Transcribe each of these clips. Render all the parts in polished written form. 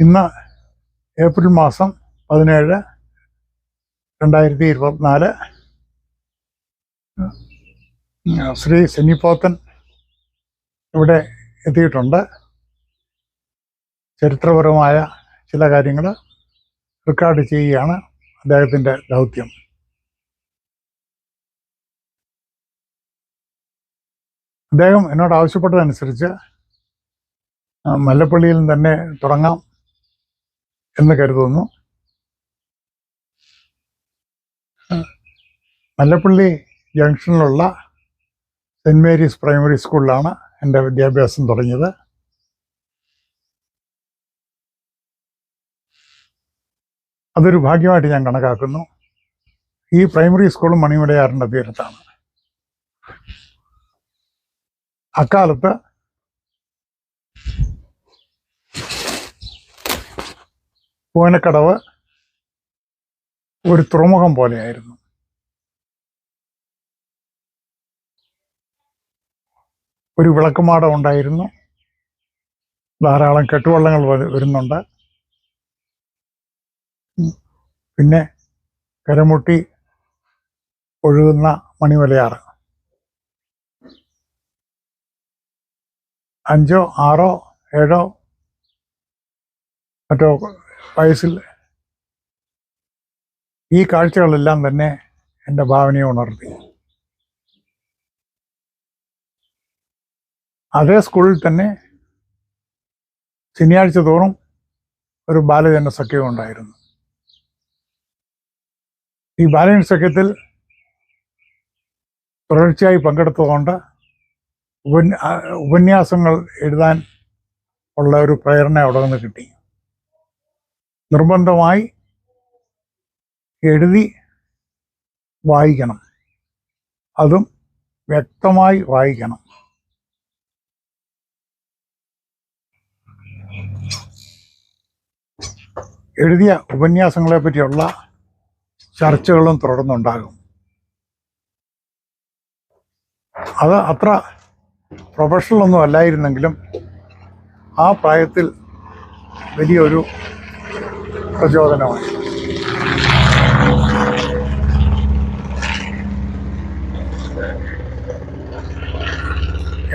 ഇന്ന് ഏപ്രിൽ മാസം 17, 2024. ശ്രീ സെന്നിപ്പോത്തൻ ഇവിടെ എത്തിയിട്ടുണ്ട്. ചരിത്രപരമായ ചില കാര്യങ്ങൾ റെക്കോർഡ് ചെയ്യുകയാണ് അദ്ദേഹത്തിൻ്റെ ദൗത്യം. അദ്ദേഹം എന്നോട് ആവശ്യപ്പെട്ടതനുസരിച്ച് മല്ലപ്പള്ളിയിൽ തന്നെ തുടങ്ങാം എന്ന് കരുതുന്നു. മല്ലപ്പള്ളി ജംഗ്ഷനിലുള്ള സെൻറ് മേരീസ് പ്രൈമറി സ്കൂളിലാണ് എൻ്റെ വിദ്യാഭ്യാസം തുടങ്ങിയത്. അതൊരു ഭാഗ്യമായിട്ട് ഞാൻ കണക്കാക്കുന്നു. ഈ പ്രൈമറി സ്കൂളും മണിമലയാറിൻ്റെ തീരത്താണ്. അക്കാലത്ത് പൂനക്കടവ് ഒരു തുറമുഖം പോലെയായിരുന്നു. ഒരു വിളക്കുമാടം ഉണ്ടായിരുന്നു. ധാരാളം കെട്ടുവള്ളങ്ങൾ വരുന്നുണ്ട്. പിന്നെ കരമുട്ടി ഒഴുകുന്ന മണിമലയാറ് 5, 6, 7 മറ്റോ വയസ്സിൽ ഈ കാഴ്ചകളെല്ലാം തന്നെ എൻ്റെ ഭാവനയെ ഉണർത്തി. അതേ സ്കൂളിൽ തന്നെ ശനിയാഴ്ച തോറും ഒരു ബാലജന സഖ്യം ഉണ്ടായിരുന്നു. ഈ ബാലജന സഖ്യത്തിൽ തുടർച്ചയായി പങ്കെടുത്തതുകൊണ്ട് ഉപന്യാസങ്ങൾ എഴുതാൻ ഉള്ള ഒരു പ്രേരണ അവിടെ നിന്ന് കിട്ടി. നിർബന്ധമായി എഴുതി വായിക്കണം, അതും വ്യക്തമായി വായിക്കണം. എഴുതിയ ഉപന്യാസങ്ങളെ പറ്റിയുള്ള ചർച്ചകളും തുടർന്നുണ്ടാകും. അത് അത്ര പ്രൊഫഷണലൊന്നും അല്ലായിരുന്നെങ്കിലും ആ പ്രായത്തിൽ വലിയൊരു പ്രചോദനമായി.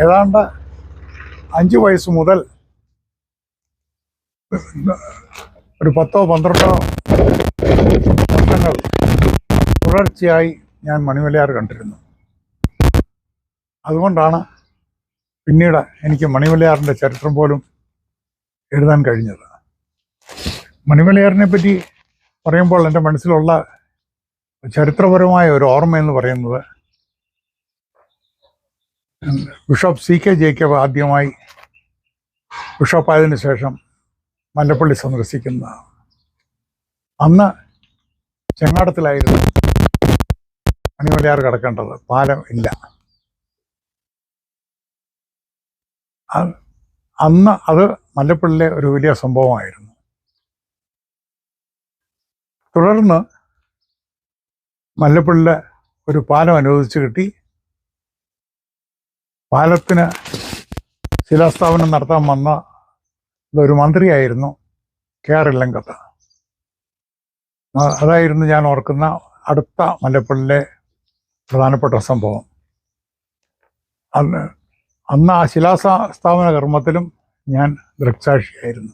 ഏതാണ്ട് 5 വയസ്സ് മുതൽ ഒരു 10-12 വർഷങ്ങൾ തുടർച്ചയായി ഞാൻ മണിമലയാർ കണ്ടിരുന്നു. അതുകൊണ്ടാണ് പിന്നീട് എനിക്ക് മണിമലയാറിൻ്റെ ചരിത്രം പോലും എഴുതാൻ കഴിഞ്ഞത്. മണിമലയാറിനെ പറ്റി പറയുമ്പോൾ എൻ്റെ മനസ്സിലുള്ള ചരിത്രപരമായ ഒരു ഓർമ്മ എന്ന് പറയുന്നത്, ബിഷപ്പ് CK ജേക്കബ് ആദ്യമായി ബിഷപ്പായതിനു ശേഷം മല്ലപ്പള്ളി സന്ദർശിക്കുന്നതാണ്. അന്ന് ചെങ്ങാടത്തിലായിരുന്നു മണിമലയാർ കടക്കേണ്ടത്, പാലം ഇല്ല. അന്ന് അത് മല്ലപ്പള്ളിയിലെ ഒരു വലിയ സംഭവമായിരുന്നു. തുടർന്ന് മല്ലപ്പള്ളിയിൽ ഒരു പാലം അനുവദിച്ച് കിട്ടി. പാലത്തിന് ശിലാസ്ഥാപനം നടത്താൻ വന്ന ഒരു മന്ത്രിയായിരുന്നു KR ഇല്ലങ്കത്ത്. അതായിരുന്നു ഞാൻ ഓർക്കുന്ന അടുത്ത മല്ലപ്പള്ളിയിലെ പ്രധാനപ്പെട്ട സംഭവം. അന്ന് ആ ശിലാസ്ഥാപന കർമ്മത്തിലും ഞാൻ ദൃക്സാക്ഷിയായിരുന്നു.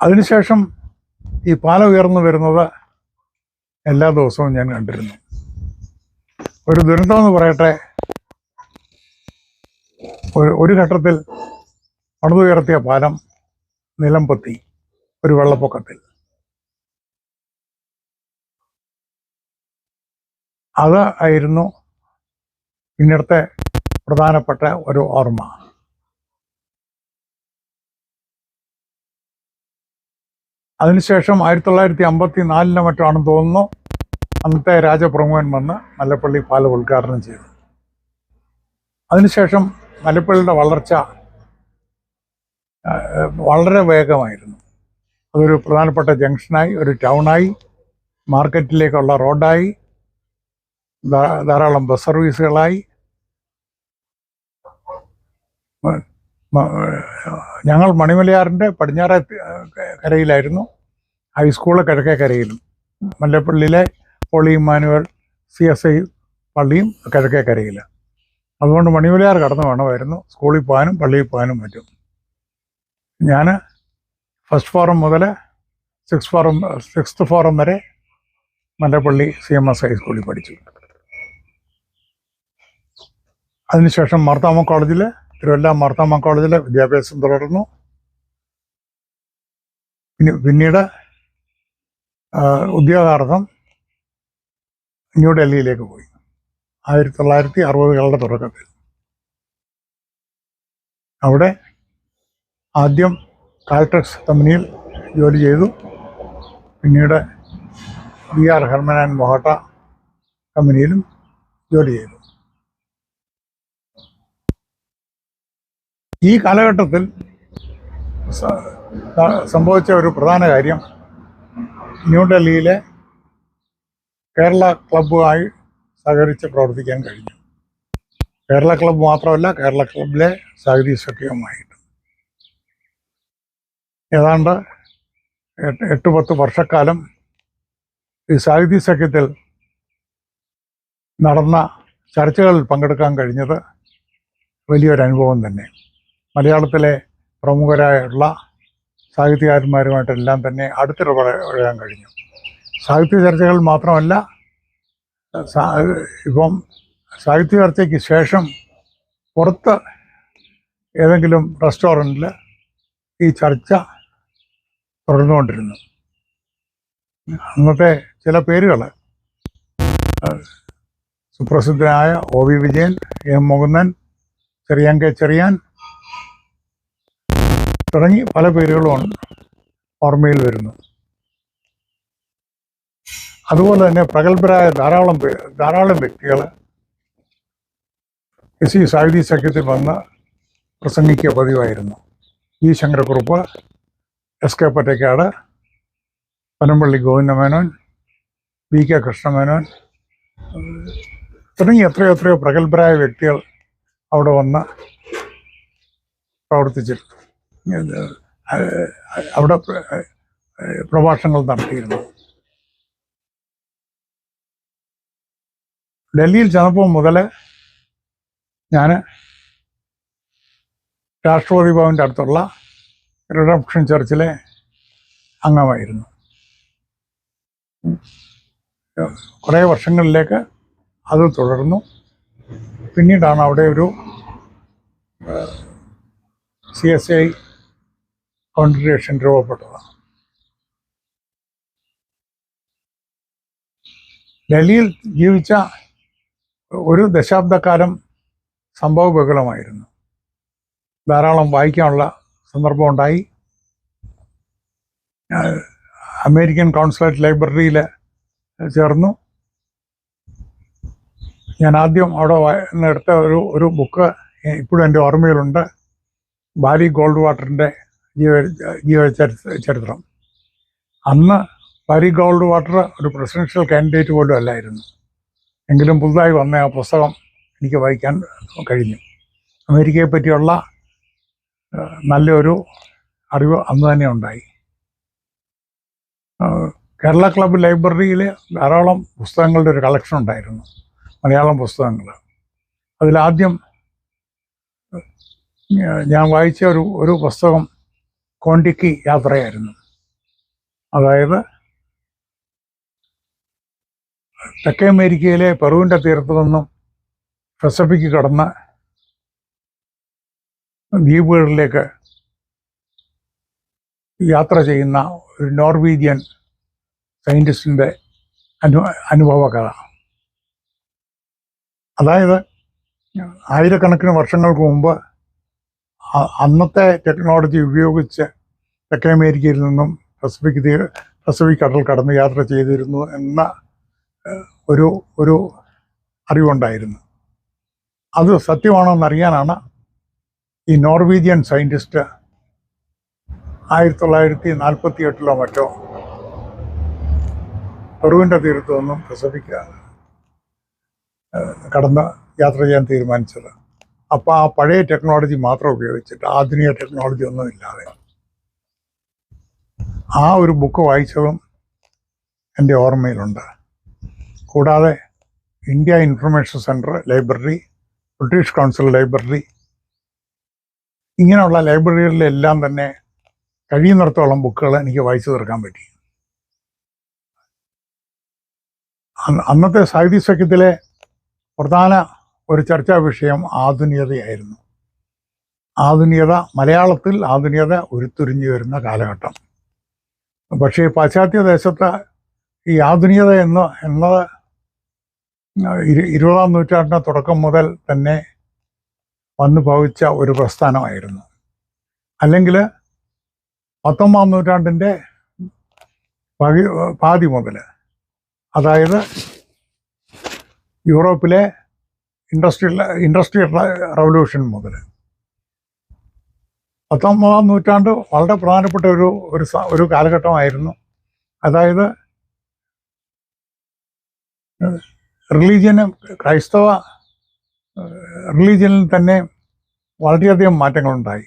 അതിനുശേഷം ഈ പാലം ഉയർന്നു വരുന്നത് എല്ലാ ദിവസവും ഞാൻ കണ്ടിരുന്നു. ഒരു ദുരന്തമെന്ന് പറയട്ടെ, ഒരു ഘട്ടത്തിൽ പണിതുയർത്തിയ പാലം നിലം പൊത്തി ഒരു വെള്ളപ്പൊക്കത്തിൽ. അത് ആയിരുന്നു പിന്നീടത്തെ പ്രധാനപ്പെട്ട ഒരു ഓർമ്മ. അതിനുശേഷം 1954 മറ്റോ ആണെന്ന് തോന്നുന്നു, അന്നത്തെ രാജപ്രമുഖൻ വന്ന് മല്ലപ്പള്ളി പാലം ഉദ്ഘാടനം ചെയ്തു. അതിനുശേഷം മല്ലപ്പള്ളിയുടെ വളർച്ച വളരെ വേഗമായിരുന്നു. അതൊരു പ്രധാനപ്പെട്ട ജംഗ്ഷനായി, ഒരു ടൗണായി, മാർക്കറ്റിലേക്കുള്ള റോഡായി, ധാരാളം ബസ് സർവീസുകളായി, ഞങ്ങൾ മണിമലയാറിൻ്റെ പടിഞ്ഞാറേ കരയിലായിരുന്നു, ഹൈസ്കൂള് കിഴക്കേ കരയിലും. മല്ലപ്പള്ളിയിലെ പോളി ഇമ്മാനുവൽ CSI പള്ളിയും കിഴക്കേ കരയിൽ. അതുകൊണ്ട് മണിമലയാർ കടന്നു വേണമായിരുന്നു സ്കൂളിൽ പോകാനും പള്ളിയിൽ പോകാനും പറ്റും. ഞാൻ ഫസ്റ്റ് ഫോറം മുതൽ സിക്സ്ത് ഫോറം വരെ മല്ലപ്പള്ളി CMS ഹൈസ്കൂളിൽ പഠിച്ചു. അതിനുശേഷം തിരുവല്ല മാർത്താമ കോളേജിൽ വിദ്യാഭ്യാസം തുടർന്നു. പിന്നീട് ഉദ്യോഗാർത്ഥം ന്യൂഡൽഹിയിലേക്ക് പോയി 1960കളുടെ തുടക്കത്തിൽ. അവിടെ ആദ്യം കാൽടെക്സ് കമ്പനിയിൽ ജോലി ചെയ്തു. പിന്നീട് BR ഹെർമൻ ആൻഡ് മൊഹാട്ട കമ്പനിയിലും ജോലി ചെയ്തു. ഈ കാലഘട്ടത്തിൽ സംഭവിച്ച ഒരു പ്രധാന കാര്യം, ന്യൂഡൽഹിയിലെ കേരള ക്ലബ്ബുമായി സഹകരിച്ച് പ്രവർത്തിക്കാൻ കഴിഞ്ഞു. കേരള ക്ലബ്ബ് മാത്രമല്ല, കേരള ക്ലബിലെ സാഹിത്യ സഖ്യവുമായിട്ട് ഏതാണ്ട് 8-10 വർഷക്കാലം ഈ സാഹിത്യ സഖ്യത്തിൽ നടന്ന ചർച്ചകളിൽ പങ്കെടുക്കാൻ കഴിഞ്ഞത് വലിയൊരു അനുഭവം തന്നെ. മലയാളത്തിലെ പ്രമുഖരായുള്ള സാഹിത്യകാരന്മാരുമായിട്ടെല്ലാം തന്നെ അടുത്തിടപഴകാൻ കഴിഞ്ഞു. സാഹിത്യ ചർച്ചകൾ മാത്രമല്ല, ഇപ്പം സാഹിത്യ ചർച്ചയ്ക്ക് ശേഷം പുറത്ത് ഏതെങ്കിലും റെസ്റ്റോറൻറ്റിൽ ഈ ചർച്ച തുടർന്നുകൊണ്ടിരുന്നു. അന്നത്തെ ചില പേരുകൾ, സുപ്രസിദ്ധനായ OV Vijayan, M Mukundan, Cherian K Cherian തുടങ്ങി പല പേരുകളും ഓർമ്മയിൽ വരുന്നു. അതുപോലെ തന്നെ പ്രഗത്ഭരായ ധാരാളം വ്യക്തികൾ SC സാഹിത്യ സഖ്യത്തിൽ വന്ന് പ്രസംഗിക്കുക പതിവായിരുന്നു. E Sankara Kurup, SK Pottekkatt, Panampilly Govinda Menon, BK Krishna Menon തുടങ്ങി എത്രയോ പ്രഗത്ഭരായ വ്യക്തികൾ അവിടെ വന്ന് പ്രവർത്തിച്ചിരുന്നു. അവിടെ പ്രഭാഷണങ്ങൾ നടത്തിയിരുന്നു. ഡൽഹിയിൽ ചെന്നപ്പോൾ മുതൽ ഞാൻ രാഷ്ട്രപതി ഭവൻ്റെ അടുത്തുള്ള റിഡംപ്ഷൻ ചർച്ചിലെ അംഗമായിരുന്നു. കുറേ വർഷങ്ങളിലേക്ക് അത് തുടർന്നു. പിന്നീടാണ് അവിടെ ഒരു CSI കോൺഗ്രിഗേഷൻ രൂപപ്പെട്ടത്. ഡൽഹിയിൽ ജീവിച്ച ഒരു ദശാബ്ദക്കാലം സംഭവബഹുലമായിരുന്നു. ധാരാളം വായിക്കാനുള്ള സന്ദർഭമുണ്ടായി. അമേരിക്കൻ കോൺസുലേറ്റ് ലൈബ്രറിയിൽ ചേർന്നു. ഞാൻ ആദ്യം അവിടെ എടുത്ത ഒരു ബുക്ക് ഇപ്പോഴും എൻ്റെ ഓർമ്മയിലുണ്ട്. ബാരി ഗോൾഡ് വാട്ടറിൻ്റെ ജീവചരിത്രം. അന്ന് ബാരി ഗോൾഡ് വാട്ടർ ഒരു പ്രസിഡൻഷ്യൽ കാൻഡിഡേറ്റ് പോലും അല്ലായിരുന്നു. എങ്കിലും പുതുതായി വന്ന ആ പുസ്തകം എനിക്ക് വായിക്കാൻ കഴിഞ്ഞു. അമേരിക്കയെ പറ്റിയുള്ള നല്ലൊരു അറിവ് അന്ന് തന്നെ ഉണ്ടായി. കേരള ക്ലബ്ബ് ലൈബ്രറിയിൽ ധാരാളം പുസ്തകങ്ങളുടെ ഒരു കളക്ഷൻ ഉണ്ടായിരുന്നു, മലയാളം പുസ്തകങ്ങൾ. അതിലാദ്യം ഞാൻ വായിച്ച ഒരു പുസ്തകം കോണ്ടിക്കി യാത്രയായിരുന്നു. അതായത് തെക്കേ അമേരിക്കയിലെ പെറുവിൻ്റെ തീരത്തു നിന്നും പസഫിക് കടന്ന് ദ്വീപുകളിലേക്ക് യാത്ര ചെയ്യുന്ന ഒരു നോർവീജിയൻ സയൻറ്റിസ്റ്റിൻ്റെ അനുഭവ കഥ. അതായത് ആയിരക്കണക്കിന് വർഷങ്ങൾക്ക് മുമ്പ് അന്നത്തെ ടെക്നോളജി ഉപയോഗിച്ച് തെക്കേ അമേരിക്കയിൽ നിന്നും പസഫിക് കടൽ കടന്ന് യാത്ര ചെയ്തിരുന്നു എന്ന ഒരു അറിവുണ്ടായിരുന്നു. അത് സത്യമാണോന്നറിയാനാണ് ഈ നോർവീജിയൻ സയൻറ്റിസ്റ്റ് 1948 മറ്റോ പെറുവിൻ്റെ തീരത്തു നിന്നും പസഫിക് കടന്ന് യാത്ര ചെയ്യാൻ തീരുമാനിച്ചത്. അപ്പോൾ ആ പഴയ ടെക്നോളജി മാത്രം ഉപയോഗിച്ചിട്ട് ആധുനിക ടെക്നോളജി ഒന്നും ഇല്ലാതെ ആ ഒരു ബുക്ക് വായിച്ചതും എൻ്റെ ഓർമ്മയിലുണ്ട്. കൂടാതെ India information centre library, British council library, ഇങ്ങനെയുള്ള ലൈബ്രറികളിലെല്ലാം തന്നെ കഴിയുന്നിടത്തോളം ബുക്കുകൾ എനിക്ക് വായിച്ചു തീർക്കാൻ പറ്റി. അന്നത്തെ സാഹിത്യ സഖ്യത്തിലെ പ്രധാന ഒരു ചർച്ചാ വിഷയം ആധുനികതയായിരുന്നു. ആധുനികത, മലയാളത്തിൽ ആധുനികത ഉരുത്തിരിഞ്ഞു വരുന്ന കാലഘട്ടം. പക്ഷേ പാശ്ചാത്യ ദേശത്ത് ഈ ആധുനികത എന്നത് 20-ാം നൂറ്റാണ്ടിൻ്റെ തുടക്കം മുതൽ തന്നെ വന്നു ഭവിച്ച ഒരു പ്രസ്ഥാനമായിരുന്നു. അല്ലെങ്കിൽ 19-ാം നൂറ്റാണ്ടിൻ്റെ പാതി മുതൽ, അതായത് യൂറോപ്പിലെ ഇൻഡസ്ട്രിയൽ റവല്യൂഷൻ മുതൽ 19-ാം നൂറ്റാണ്ട് വളരെ പ്രധാനപ്പെട്ട ഒരു കാലഘട്ടമായിരുന്നു. അതായത് ക്രൈസ്തവ റിലീജിയനിൽ തന്നെ വളരെയധികം മാറ്റങ്ങളുണ്ടായി.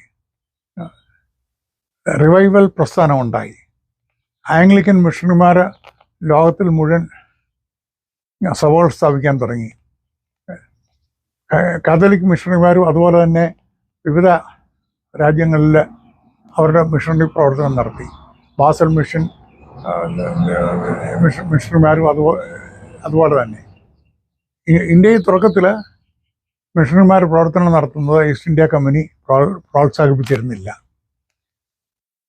റിവൈവൽ പ്രസ്ഥാനമുണ്ടായി. ആംഗ്ലിക്കൻ മിഷണറിമാർ ലോകത്തിൽ മുഴുവൻ സഭകൾ സ്ഥാപിക്കാൻ തുടങ്ങി. കാത്തലിക് മിഷണറിമാരും അതുപോലെ തന്നെ വിവിധ രാജ്യങ്ങളിൽ അവരുടെ മിഷണറി പ്രവർത്തനം നടത്തി. ബാസൽ മിഷണറിമാരും അതുപോലെ തന്നെ. ഇന്ത്യയിൽ തുടക്കത്തിൽ മിഷണറിമാർ പ്രവർത്തനം നടത്തുന്നത് ഈസ്റ്റ് ഇന്ത്യ കമ്പനി പ്രോത്സാഹിപ്പിച്ചിരുന്നില്ല.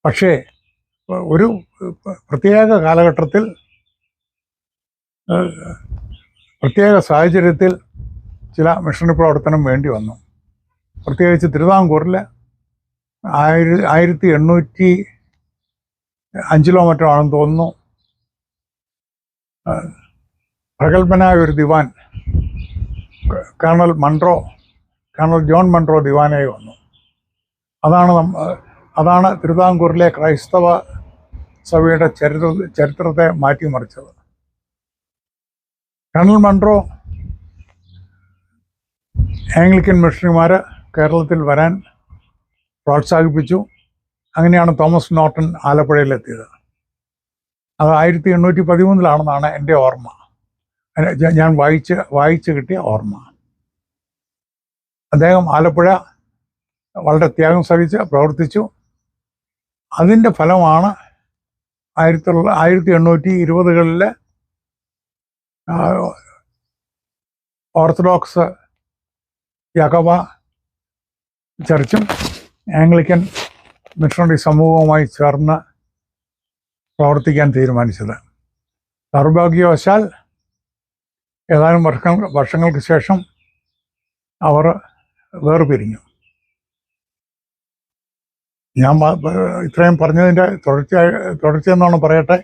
പക്ഷേ ഒരു പ്രത്യേക കാലഘട്ടത്തിൽ, പ്രത്യേക സാഹചര്യത്തിൽ ചില മിഷണറി പ്രവർത്തനം വേണ്ടി വന്നു. പ്രത്യേകിച്ച് തിരുവിതാംകൂറിൽ 1805 മറ്റോ ആണെന്ന് തോന്നുന്നു, പ്രഗത്ഭനായ ഒരു ദിവാൻ കേണൽ ജോൺ മൺട്രോ ദിവാനായി വന്നു. അതാണ് തിരുവിതാംകൂറിലെ ക്രൈസ്തവ സഭയുടെ ചരിത്രത്തെ മാറ്റിമറിച്ചത്. കേണൽ മൺട്രോ ആംഗ്ലിക്കൻ മിഷണറിമാർ കേരളത്തിൽ വരാൻ പ്രോത്സാഹിപ്പിച്ചു. അങ്ങനെയാണ് തോമസ് നോർട്ടൺ ആലപ്പുഴയിലെത്തിയത്. അത് 1813 എൻ്റെ ഓർമ്മ, ഞാൻ വായിച്ച് കിട്ടിയ ഓർമ്മ. അദ്ദേഹം ആലപ്പുഴ വളരെ ത്യാഗം സഹിച്ച് പ്രവർത്തിച്ചു. അതിൻ്റെ ഫലമാണ് 1820-കളിൽ ഓർത്തഡോക്സ് യാക്കോബ ചർച്ചും ആംഗ്ലിക്കൻ മിഷണറി സമൂഹവുമായി ചേർന്ന് പ്രവർത്തിക്കാൻ തീരുമാനിച്ചത്. ദൗർഭാഗ്യവശാൽ ഏതാനും വർഷങ്ങൾക്ക് ശേഷം അവർ വേർപിരിഞ്ഞു. ഞാൻ ഇത്രയും പറഞ്ഞതിൻ്റെ തുടർച്ചയെന്നാണ് പറയട്ടെ.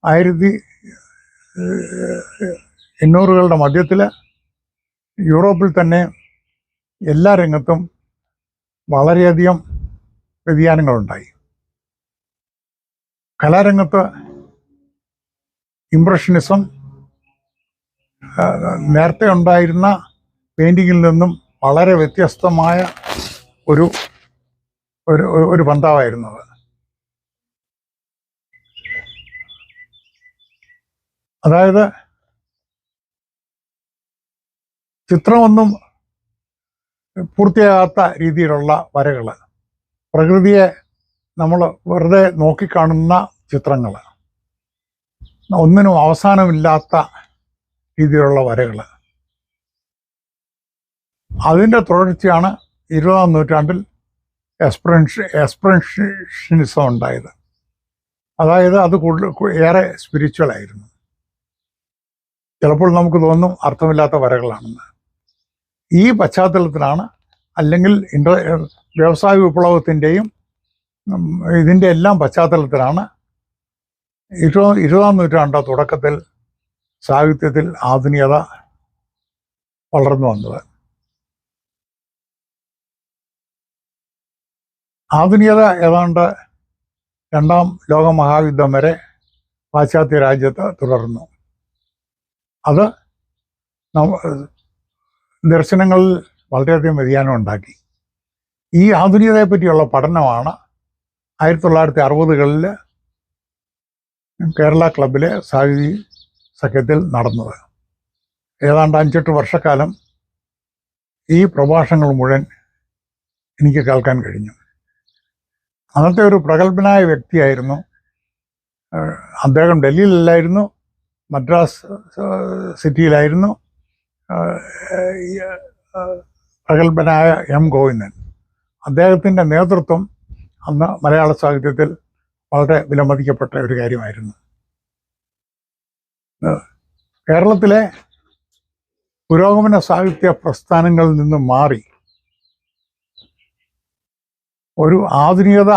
1800-കളുടെ മധ്യത്തിൽ യൂറോപ്പിൽ തന്നെ എല്ലാ രംഗത്തും വളരെയധികം വ്യതിയാനങ്ങളുണ്ടായി. കലാരംഗത്ത് ഇംപ്രഷനിസം നേരത്തെ ഉണ്ടായിരുന്ന പെയിൻറ്റിങ്ങിൽ നിന്നും വളരെ വ്യത്യസ്തമായ ഒരു പന്ഥാവായിരുന്നത്. അതായത് ചിത്രമൊന്നും പൂർത്തിയാകാത്ത രീതിയിലുള്ള വരകൾ, പ്രകൃതിയെ നമ്മൾ വെറുതെ നോക്കിക്കാണുന്ന ചിത്രങ്ങൾ, ഒന്നിനും അവസാനമില്ലാത്ത രീതിയിലുള്ള വരകൾ, അതിൻ്റെ തുടർച്ചയാണ് 20-ാം നൂറ്റാണ്ടിൽ എക്സ്പ്രഷനിസം ഉണ്ടായത്. അതായത് അത് ഏറെ സ്പിരിച്വലായിരുന്നു. ചിലപ്പോൾ നമുക്ക് തോന്നും അർത്ഥമില്ലാത്ത വരകളാണെന്ന്. ഈ പശ്ചാത്തലത്തിലാണ്, അല്ലെങ്കിൽ വ്യവസായ വിപ്ലവത്തിൻ്റെയും ഇതിൻ്റെ എല്ലാം പശ്ചാത്തലത്തിലാണ് 20-ാം നൂറ്റാണ്ട് തുടക്കത്തിൽ സാഹിത്യത്തിൽ ആധുനികത വളർന്നു വന്നത്. ആധുനികത ഏതാണ്ട് 2-ാം ലോകമഹായുദ്ധം വരെ പാശ്ചാത്യ രാജ്യത്ത് തുടർന്നു. അത് ദർശനങ്ങളിൽ വളരെയധികം വ്യതിയാനം ഉണ്ടാക്കി. ഈ ആധുനികതയെ പറ്റിയുള്ള പഠനമാണ് 1960കളിൽ കേരള ക്ലബിലെ സാഹിതി സഖ്യത്തിൽ നടന്നത്. ഏതാണ്ട് 5-8 വർഷക്കാലം ഈ പ്രഭാഷണങ്ങൾ മുഴുവൻ എനിക്ക് കേൾക്കാൻ കഴിഞ്ഞു. അന്നത്തെ ഒരു പ്രഗത്ഭനായ വ്യക്തിയായിരുന്നു അദ്ദേഹം. ഡൽഹിയിലല്ലായിരുന്നു, മദ്രാസ് സിറ്റിയിലായിരുന്നു. പ്രഗത്ഭനായ എം ഗോവിന്ദൻ. അദ്ദേഹത്തിൻ്റെ നേതൃത്വം അന്ന് മലയാള സാഹിത്യത്തിൽ വളരെ വിലമതിക്കപ്പെട്ട ഒരു കാര്യമായിരുന്നു. കേരളത്തിലെ പുരോഗമന സാഹിത്യ പ്രസ്ഥാനങ്ങളിൽ നിന്ന് മാറി ഒരു ആധുനികത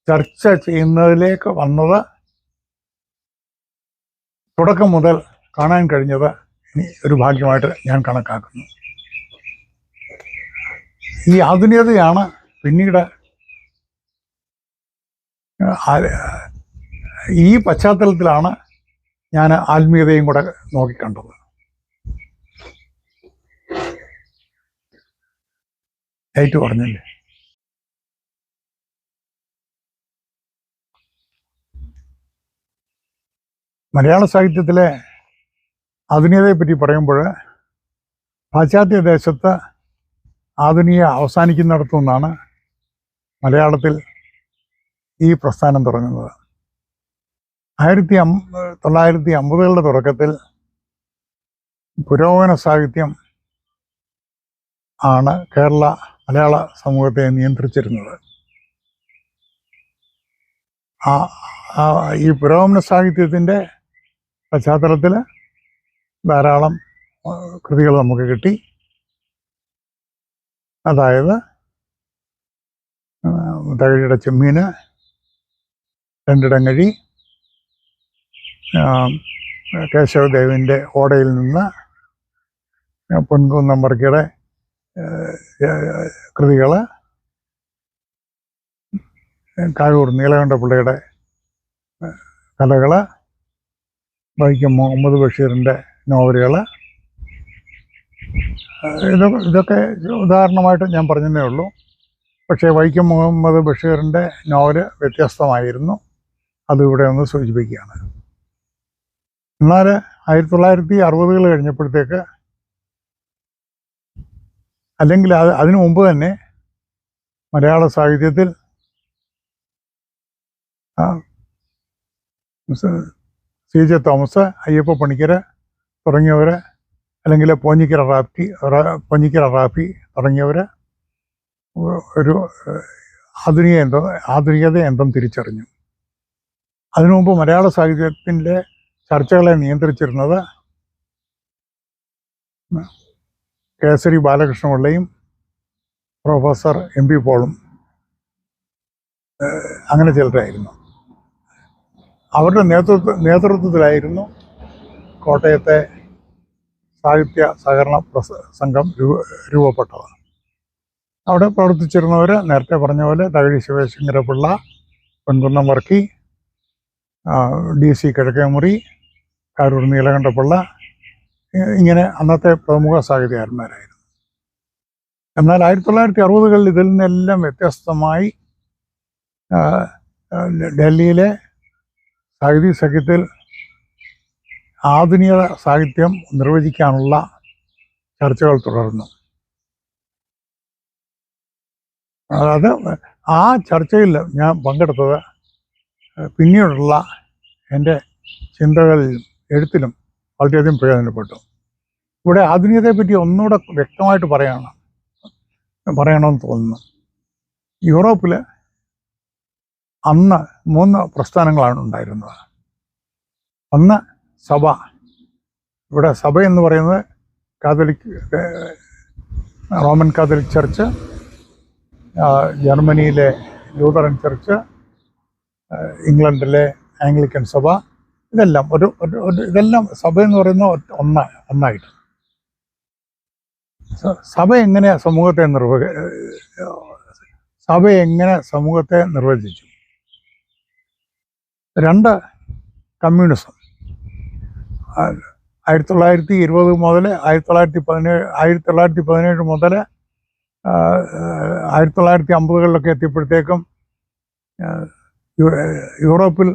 ചർച്ച ചെയ്യുന്നതിലേക്ക് വന്നത് തുടക്കം മുതൽ കാണാൻ കഴിഞ്ഞത് ഒരു ഭാഗ്യമായിട്ട് ഞാൻ കണക്കാക്കുന്നു. ഈ ആധുനികതയാണ് പിന്നീട് ഈ പശ്ചാത്തലത്തിലാണ് ഞാൻ ആത്മീയതയും കൂടെ നോക്കിക്കണ്ടത്. ലൈറ്റ് പറഞ്ഞില്ലേ? മലയാള സാഹിത്യത്തിലെ ആധുനികതയെപ്പറ്റി പറയുമ്പോൾ പാശ്ചാത്യ ദേശത്ത് ആധുനിക അവസാനിക്കുന്നിടത്തു നിന്നാണ് മലയാളത്തിൽ ഈ പ്രസ്ഥാനം തുടങ്ങുന്നത്. 1950കളുടെ തുടക്കത്തിൽ പുരോഗമന സാഹിത്യം ആണ് മലയാള സമൂഹത്തെ നിയന്ത്രിച്ചിരുന്നത്. ഈ പുരോഗമന സാഹിത്യത്തിൻ്റെ പശ്ചാത്തലത്തിൽ ധാരാളം കൃതികൾ നമുക്ക് കിട്ടി. അതായത് തകഴിയുടെ ചെമ്മീന്, രണ്ടിടങ്ങഴി, കേശവദേവിൻ്റെ ഓടയിൽ നിന്ന്, പൊൻകുന്നം വർക്കിയുടെ കൃതികൾ, കാഴൂർ നീലകണ്ഠപിള്ളയുടെ കഥകൾ, വൈക്കം മുഹമ്മദ് ബഷീറിൻ്റെ നോവലുകൾ, ഇതൊക്കെ ഉദാഹരണമായിട്ട് ഞാൻ പറഞ്ഞതേ ഉള്ളൂ. പക്ഷേ വൈക്കം മുഹമ്മദ് ബഷീറിൻ്റെ നോവല് വ്യത്യസ്തമായിരുന്നു. അതിവിടെ ഒന്ന് സൂചിപ്പിക്കുകയാണ്. എന്നാൽ 1960കൾ കഴിഞ്ഞപ്പോഴത്തേക്ക്, അല്ലെങ്കിൽ അതിനു മുമ്പ് തന്നെ മലയാള സാഹിത്യത്തിൽ C J Thomas, Ayyappa Panicker തുടങ്ങിയവർ, അല്ലെങ്കിൽ പോഞ്ഞിക്കര റാഫി തുടങ്ങിയവർ ഒരു ആധുനികത എന്തും തിരിച്ചറിഞ്ഞു. അതിനു മുമ്പ് മലയാള സാഹിത്യത്തിൻ്റെ ചർച്ചകളെ നിയന്ത്രിച്ചിരുന്നത് കേസരി ബാലകൃഷ്ണപിള്ളയും പ്രൊഫസർ എം പി പോളും അങ്ങനെ ചിലരായിരുന്നു. അവരുടെ നേതൃത്വത്തിലായിരുന്നു കോട്ടയത്തെ സാഹിത്യ സഹകരണ സംഘം രൂപപ്പെട്ടത്. അവിടെ പ്രവർത്തിച്ചിരുന്നവർ നേരത്തെ പറഞ്ഞ പോലെ തകഴി ശിവശങ്കരപിള്ള, പൊൻകുന്നം വർക്കി, DC കിഴക്കേമുറി, കാരൂർ നീലകണ്ഠപിള്ള, ഇങ്ങനെ അന്നത്തെ പ്രമുഖ സാഹിത്യകാരന്മാരായിരുന്നു. എന്നാൽ 1960കളിൽ ഇതിൽ നിന്നെല്ലാം വ്യത്യസ്തമായി ഡൽഹിയിലെ സാഹിത്യ സഖ്യത്തിൽ ആധുനിക സാഹിത്യം നിർവചിക്കാനുള്ള ചർച്ചകൾ തുടർന്നു. അത് ആ ചർച്ചയിൽ ഞാൻ പങ്കെടുത്തത് പിന്നീടുള്ള എൻ്റെ ചിന്തകളിലും എഴുത്തിലും വളരെയധികം പ്രയോജനപ്പെട്ടു. ഇവിടെ ആധുനികതയെപ്പറ്റി ഒന്നുകൂടെ വ്യക്തമായിട്ട് പറയണമെന്ന് തോന്നുന്നു. യൂറോപ്പിൽ അന്ന് 3 പ്രസ്ഥാനങ്ങളാണ് ഉണ്ടായിരുന്നത്. ഒന്ന് സഭ. ഇവിടെ സഭ എന്ന് പറയുന്നത് റോമൻ കാത്തലിക് ചർച്ച്, ജർമ്മനിയിലെ ലൂതറൻ ചർച്ച്, ഇംഗ്ലണ്ടിലെ ആംഗ്ലിക്കൻ സഭ, ഇതെല്ലാം സഭ എന്ന് പറയുന്ന ഒന്നായിട്ട്. സഭ എങ്ങനെ സമൂഹത്തെ നിർവചിച്ചു? 2, കമ്മ്യൂണിസം. 1920 മുതൽ 1917 മുതൽ 1950കളിലൊക്കെ എത്തിയപ്പോഴത്തേക്കും യൂറോപ്പിൽ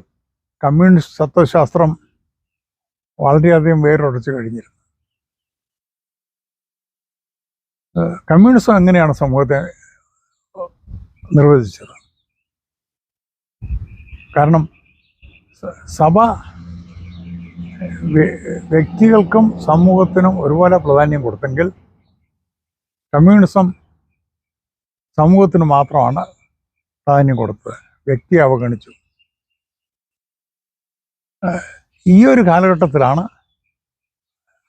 കമ്മ്യൂണിസ്റ്റ് തത്വശാസ്ത്രം വളരെയധികം വേരുറച്ചു കഴിഞ്ഞിരുന്നു. കമ്മ്യൂണിസം എങ്ങനെയാണ് സമൂഹത്തെ നിർവചിച്ചത്? കാരണം സഭ വ്യക്തികൾക്കും സമൂഹത്തിനും ഒരുപോലെ പ്രാധാന്യം കൊടുത്തെങ്കിൽ കമ്മ്യൂണിസം സമൂഹത്തിന് മാത്രമാണ് പ്രാധാന്യം കൊടുത്തത്, വ്യക്തിയെ അവഗണിച്ചു. ഈ ഒരു കാലഘട്ടത്തിലാണ്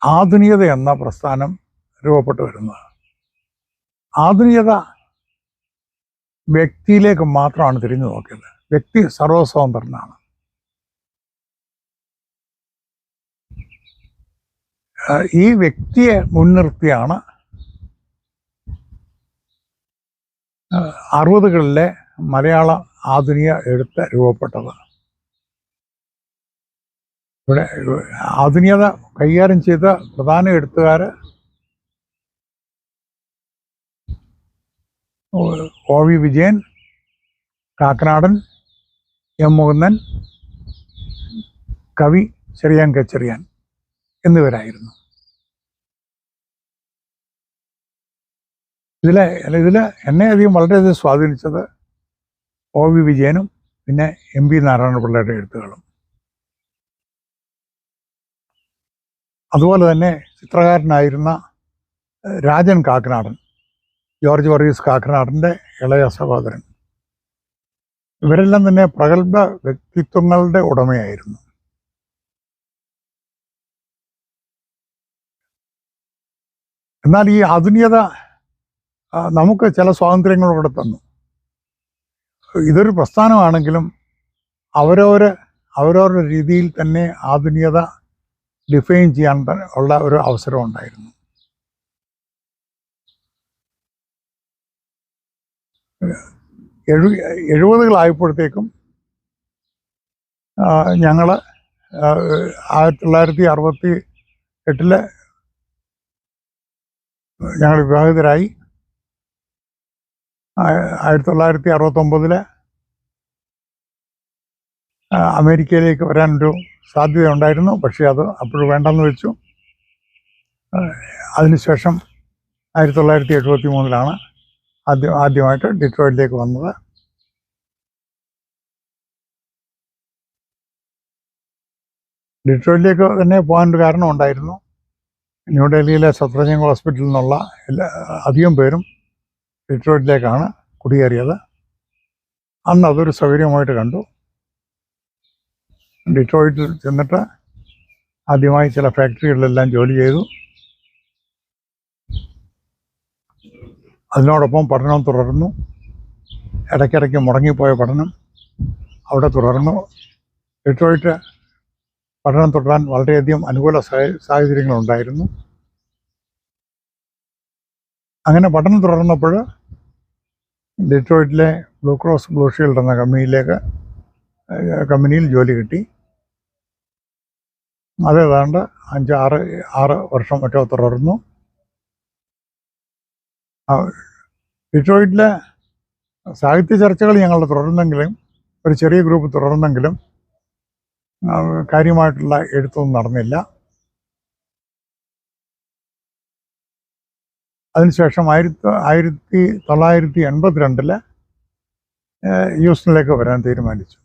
ആധുനികത എന്ന പ്രസ്ഥാനം രൂപപ്പെട്ടു വരുന്നത്. ആധുനികത വ്യക്തിയിലേക്ക് മാത്രമാണ് തിരിഞ്ഞു നോക്കിയത്. വ്യക്തി സർവസ്വതന്ത്രനാണ്. ഈ വ്യക്തിയെ മുൻനിർത്തിയാണ് 60കളിലെ മലയാള ആധുനിക എഴുത്ത് രൂപപ്പെട്ടത്. ഇവിടെ ആധുനികത കൈകാര്യം ചെയ്ത പ്രധാന എഴുത്തുകാർ OV വിജയൻ, കാക്കനാടൻ, M മുകുന്ദൻ, കവി ചെറിയാൻ കച്ചെറിയാൻ എന്നിവരായിരുന്നു. ഇതിൽ എന്നെ അധികം വളരെയധികം സ്വാധീനിച്ചത് OV വിജയനും പിന്നെ MB നാരായണപിള്ളയുടെ എഴുത്തുകളും. അതുപോലെ തന്നെ ചിത്രകാരനായിരുന്ന രാജൻ കാക്കനാടൻ, ജോർജ് വർഗീസ് കാക്കനാടൻ്റെ ഇളയ സഹോദരൻ, ഇവരെല്ലാം തന്നെ പ്രഗത്ഭ വ്യക്തിത്വങ്ങളുടെ ഉടമയായിരുന്നു. എന്നാൽ ഈ ആധുനികത നമുക്ക് ചില സ്വാതന്ത്ര്യങ്ങൾ ഇവിടെ തന്നു. ഇതൊരു പ്രസ്ഥാനമാണെങ്കിലും അവരവരുടെ രീതിയിൽ തന്നെ ആധുനികത ഡിഫൈൻ ചെയ്യാൻ ഉള്ള ഒരു അവസരം ഉണ്ടായിരുന്നു. എഴുപതുകളായപ്പോഴത്തേക്കും ഞങ്ങൾ 1968 ഞങ്ങൾ വിവാഹിതരായി. 1969 അമേരിക്കയിലേക്ക് വരാനൊരു സാധ്യത ഉണ്ടായിരുന്നു. പക്ഷേ അത് അപ്പോഴും വേണ്ടെന്ന് വെച്ചു. അതിനുശേഷം 1973 ആദ്യമായിട്ട് ഡിട്രോയിറ്റിലേക്ക് വന്നത്. ഡിട്രോയിറ്റിലേക്ക് തന്നെ പോകാനൊരു കാരണം ഉണ്ടായിരുന്നു. ന്യൂഡൽഹിയിലെ സഫ്ദർജംഗ് ഹോസ്പിറ്റലിൽ നിന്നുള്ള അധികം പേരും ഡിട്രോയിറ്റിലേക്കാണ് കുടിയേറിയത്. അന്ന് അതൊരു സൗകര്യമായിട്ട് കണ്ടു. ഡിട്രോയിറ്റിൽ ചെന്നിട്ട് ആദ്യമായി ചില ഫാക്ടറികളിലെല്ലാം ജോലി ചെയ്തു. അതിനോടൊപ്പം പഠനം തുടർന്നു. ഇടയ്ക്കിടയ്ക്ക് മുടങ്ങിപ്പോയ പഠനം അവിടെ തുടർന്നു. ഡിട്രോയിറ്റ് പഠനം തുടരാൻ വളരെയധികം അനുകൂല സാഹചര്യങ്ങളുണ്ടായിരുന്നു. അങ്ങനെ പഠനം തുടർന്നപ്പോൾ ഡിട്രോയിറ്റിലെ ബ്ലൂ ക്രോസ് ബ്ലൂ ഷീൽഡ് എന്ന കമ്പനിയിൽ ജോലി കിട്ടി. അത് ഏതാണ്ട് 5-6 വർഷം മറ്റോ തുടർന്നു. ഡിട്രോയിറ്റിലെ സാഹിത്യ ചർച്ചകൾ ഞങ്ങൾ തുടർന്നെങ്കിലും, ഒരു ചെറിയ ഗ്രൂപ്പ് തുടർന്നെങ്കിലും കാര്യമായിട്ടുള്ള എഴുത്തൊന്നും നടന്നില്ല. അതിനുശേഷം 1982 ഹ്യൂസ്റ്റണിലേക്ക് വരാൻ തീരുമാനിച്ചു.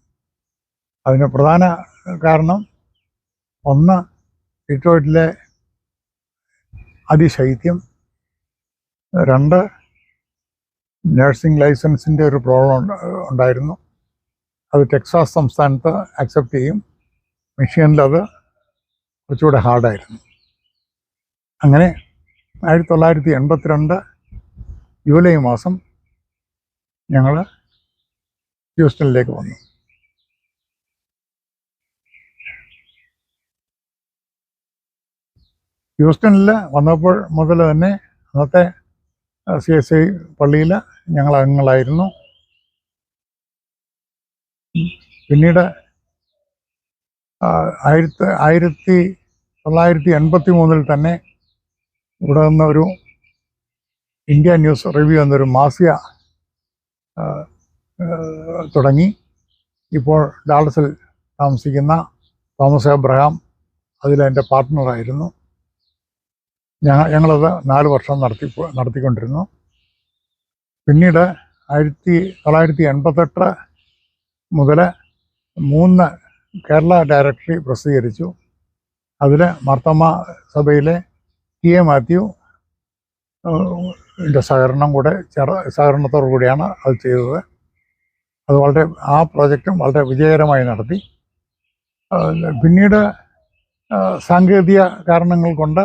അതിന് പ്രധാന കാരണം ഒന്ന് ഡിട്രോയിറ്റിലെ അതിശൈത്യം, 2 നഴ്സിംഗ് ലൈസൻസിൻ്റെ ഒരു പ്രോബ്ലം ഉണ്ടായിരുന്നു. അത് ടെക്സാസ് സംസ്ഥാനത്ത് അക്സെപ്റ്റ് ചെയ്യും, മിഷിഗണിൽ അത് കുറച്ചുകൂടെ ഹാർഡായിരുന്നു. അങ്ങനെ 1982 ജൂലൈ മാസം ഞങ്ങൾ ഹ്യൂസ്റ്റണിലേക്ക് വന്നു. ഹ്യൂസ്റ്റണിൽ വന്നപ്പോൾ മുതൽ തന്നെ അന്നത്തെ CSI പള്ളിയിൽ ഞങ്ങൾ അംഗങ്ങളായിരുന്നു. പിന്നീട് 1983 1983 തന്നെ ഇവിടെ നിന്നൊരു ഇന്ത്യ ന്യൂസ് റിവ്യൂ എന്നൊരു മാസിക തുടങ്ങി. ഇപ്പോൾ ഡാളസിൽ താമസിക്കുന്ന തോമസ് എബ്രഹാം അതിലെൻ്റെ പാർട്ട്ണറായിരുന്നു. ഞങ്ങളത് 4 വർഷം നടത്തിക്കൊണ്ടിരുന്നു. പിന്നീട് 1988 മുതൽ 3 കേരള ഡയറക്ടറി പ്രസിദ്ധീകരിച്ചു. അതിൽ മാർത്തോമ സഭയിലെ ടി.എ. മാത്യു സഹകരണത്തോടു കൂടിയാണ് അത് ചെയ്തത്. അത് ആ പ്രോജക്റ്റും വളരെ വിജയകരമായി നടത്തി. പിന്നീട് സാങ്കേതിക കാരണങ്ങൾ കൊണ്ട്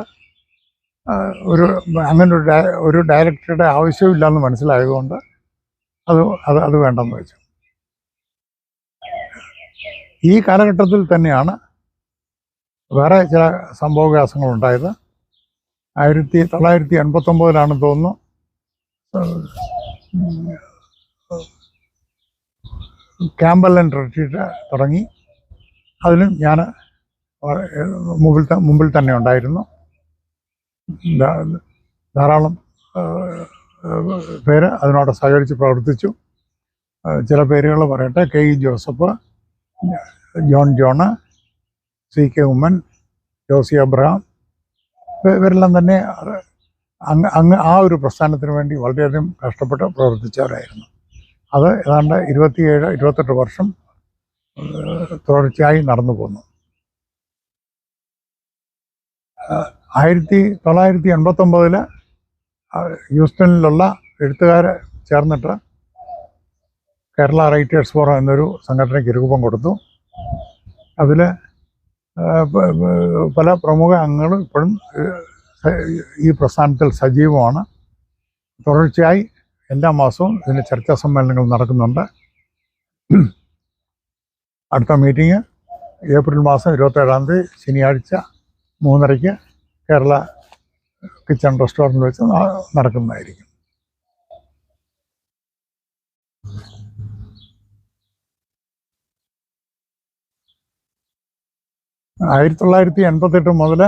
ഒരു ഡയറക്ടറുടെ ആവശ്യമില്ലെന്ന് മനസ്സിലായതുകൊണ്ട് അത് വേണ്ടെന്ന് വെച്ചു. ഈ കാലഘട്ടത്തിൽ തന്നെയാണ് വേറെ ചില സംഭവവികാസങ്ങൾ ഉണ്ടായത്. 1989 തോന്നുന്നു ക്യാമ്പൽ ആൻഡ് റിട്രീറ്റ് തുടങ്ങി. അതിനും ഞാൻ മുമ്പിൽ തന്നെ ഉണ്ടായിരുന്നു. ധാരാളം പേര് അതിനോട് സഹകരിച്ച് പ്രവർത്തിച്ചു. ചില പേരുകൾ പറയട്ടെ: കെ.ഇ. ജോസഫ്, ജോണ്, സി.കെ. ഉമ്മൻ, ജോസി അബ്രഹാം. ഇവരെല്ലാം തന്നെ അങ്ങ് ആ ഒരു പ്രസ്ഥാനത്തിന് വേണ്ടി വളരെയധികം കഷ്ടപ്പെട്ട് പ്രവർത്തിച്ചവരായിരുന്നു. അത് ഏതാണ്ട് 27-28 വർഷം തുടർച്ചയായി നടന്നു പോന്നു. 1989 ഹ്യൂസ്റ്റണിലുള്ള എഴുത്തുകാർ ചേർന്നിട്ട് കേരള റൈറ്റേഴ്സ് ഫോറം എന്നൊരു സംഘടനയ്ക്ക് രൂപം കൊടുത്തു. അതിൽ പല പ്രമുഖ അംഗങ്ങളും ഇപ്പോഴും ഈ പ്രസ്ഥാനത്തിൽ സജീവമാണ്. തുടർച്ചയായി എല്ലാ മാസവും ഇതിൻ്റെ ചർച്ചാ സമ്മേളനങ്ങൾ നടക്കുന്നുണ്ട്. അടുത്ത മീറ്റിംഗ് ഏപ്രിൽ മാസം 27 ശനിയാഴ്ച 3:30 കേരള കിച്ചൺ റെസ്റ്റോറൻറ്റിൽ വെച്ച് നടക്കുന്നതായിരിക്കും. ആയിരത്തി 1988 മുതൽ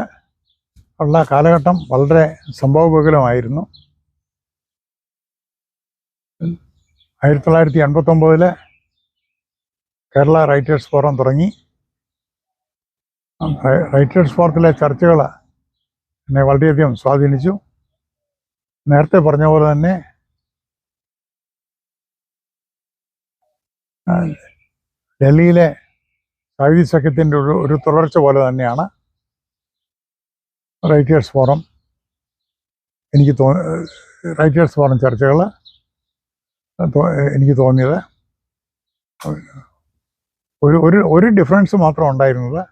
ഉള്ള കാലഘട്ടം വളരെ സംഭവബഹുലമായിരുന്നു. 1989 കേരള റൈറ്റേഴ്സ് ഫോറം തുടങ്ങി. റൈറ്റേഴ്സ് ഫോറത്തിലെ ചർച്ചകൾ എന്നെ വളരെയധികം സ്വാധീനിച്ചു. നേരത്തെ പറഞ്ഞ പോലെ തന്നെ ഡൽഹിയിലെ സാഹിത്യ സഖ്യത്തിൻ്റെ ഒരു തുടർച്ച പോലെ തന്നെയാണ് റൈറ്റേഴ്സ് ഫോറം. റൈറ്റേഴ്സ് ഫോറം ചർച്ചകൾ എനിക്ക് തോന്നിയത് ഒരു ഡിഫറൻസ് മാത്രം ഉണ്ടായിരുന്നത്,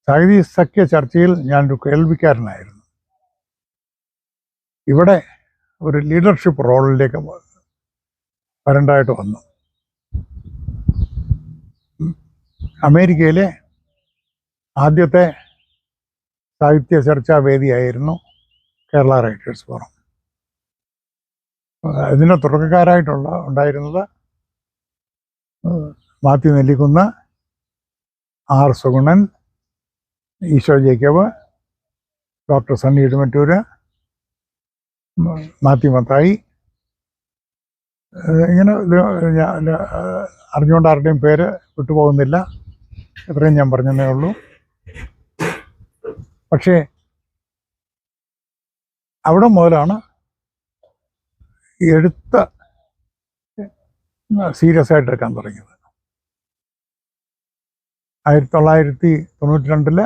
സാഹിത്യ സഖ്യ ചർച്ചയിൽ ഞാനൊരു കേൾവിക്കാരനായിരുന്നു. ഇവിടെ ഒരു ലീഡർഷിപ്പ് റോളിലേക്ക് വരേണ്ടതായിട്ട് വന്നു. അമേരിക്കയിലെ ആദ്യത്തെ സാഹിത്യ ചർച്ചാ വേദിയായിരുന്നു കേരള റൈറ്റേഴ്സ് ഫോറം. ഇതിൻ്റെ ഉണ്ടായിരുന്നത് മാത്യു നെല്ലിക്കുന്ന്, ആർ. സുഗുണൻ, ഈശോ ജേക്കബ്, ഡോക്ടർ സണ്ണി ഇടുമറ്റൂര്, മാത്യു മത്തായി. ഇങ്ങനെ അറിഞ്ഞുകൊണ്ട് ആരുടെയും പേര് വിട്ടുപോകുന്നില്ല. ഇത്രയും ഞാൻ പറഞ്ഞതേ ഉള്ളൂ. പക്ഷേ അവിടെ മുതലാണ് എഴുത്ത് സീരിയസ് ആയിട്ട് എടുക്കാൻ തുടങ്ങിയത്. 1992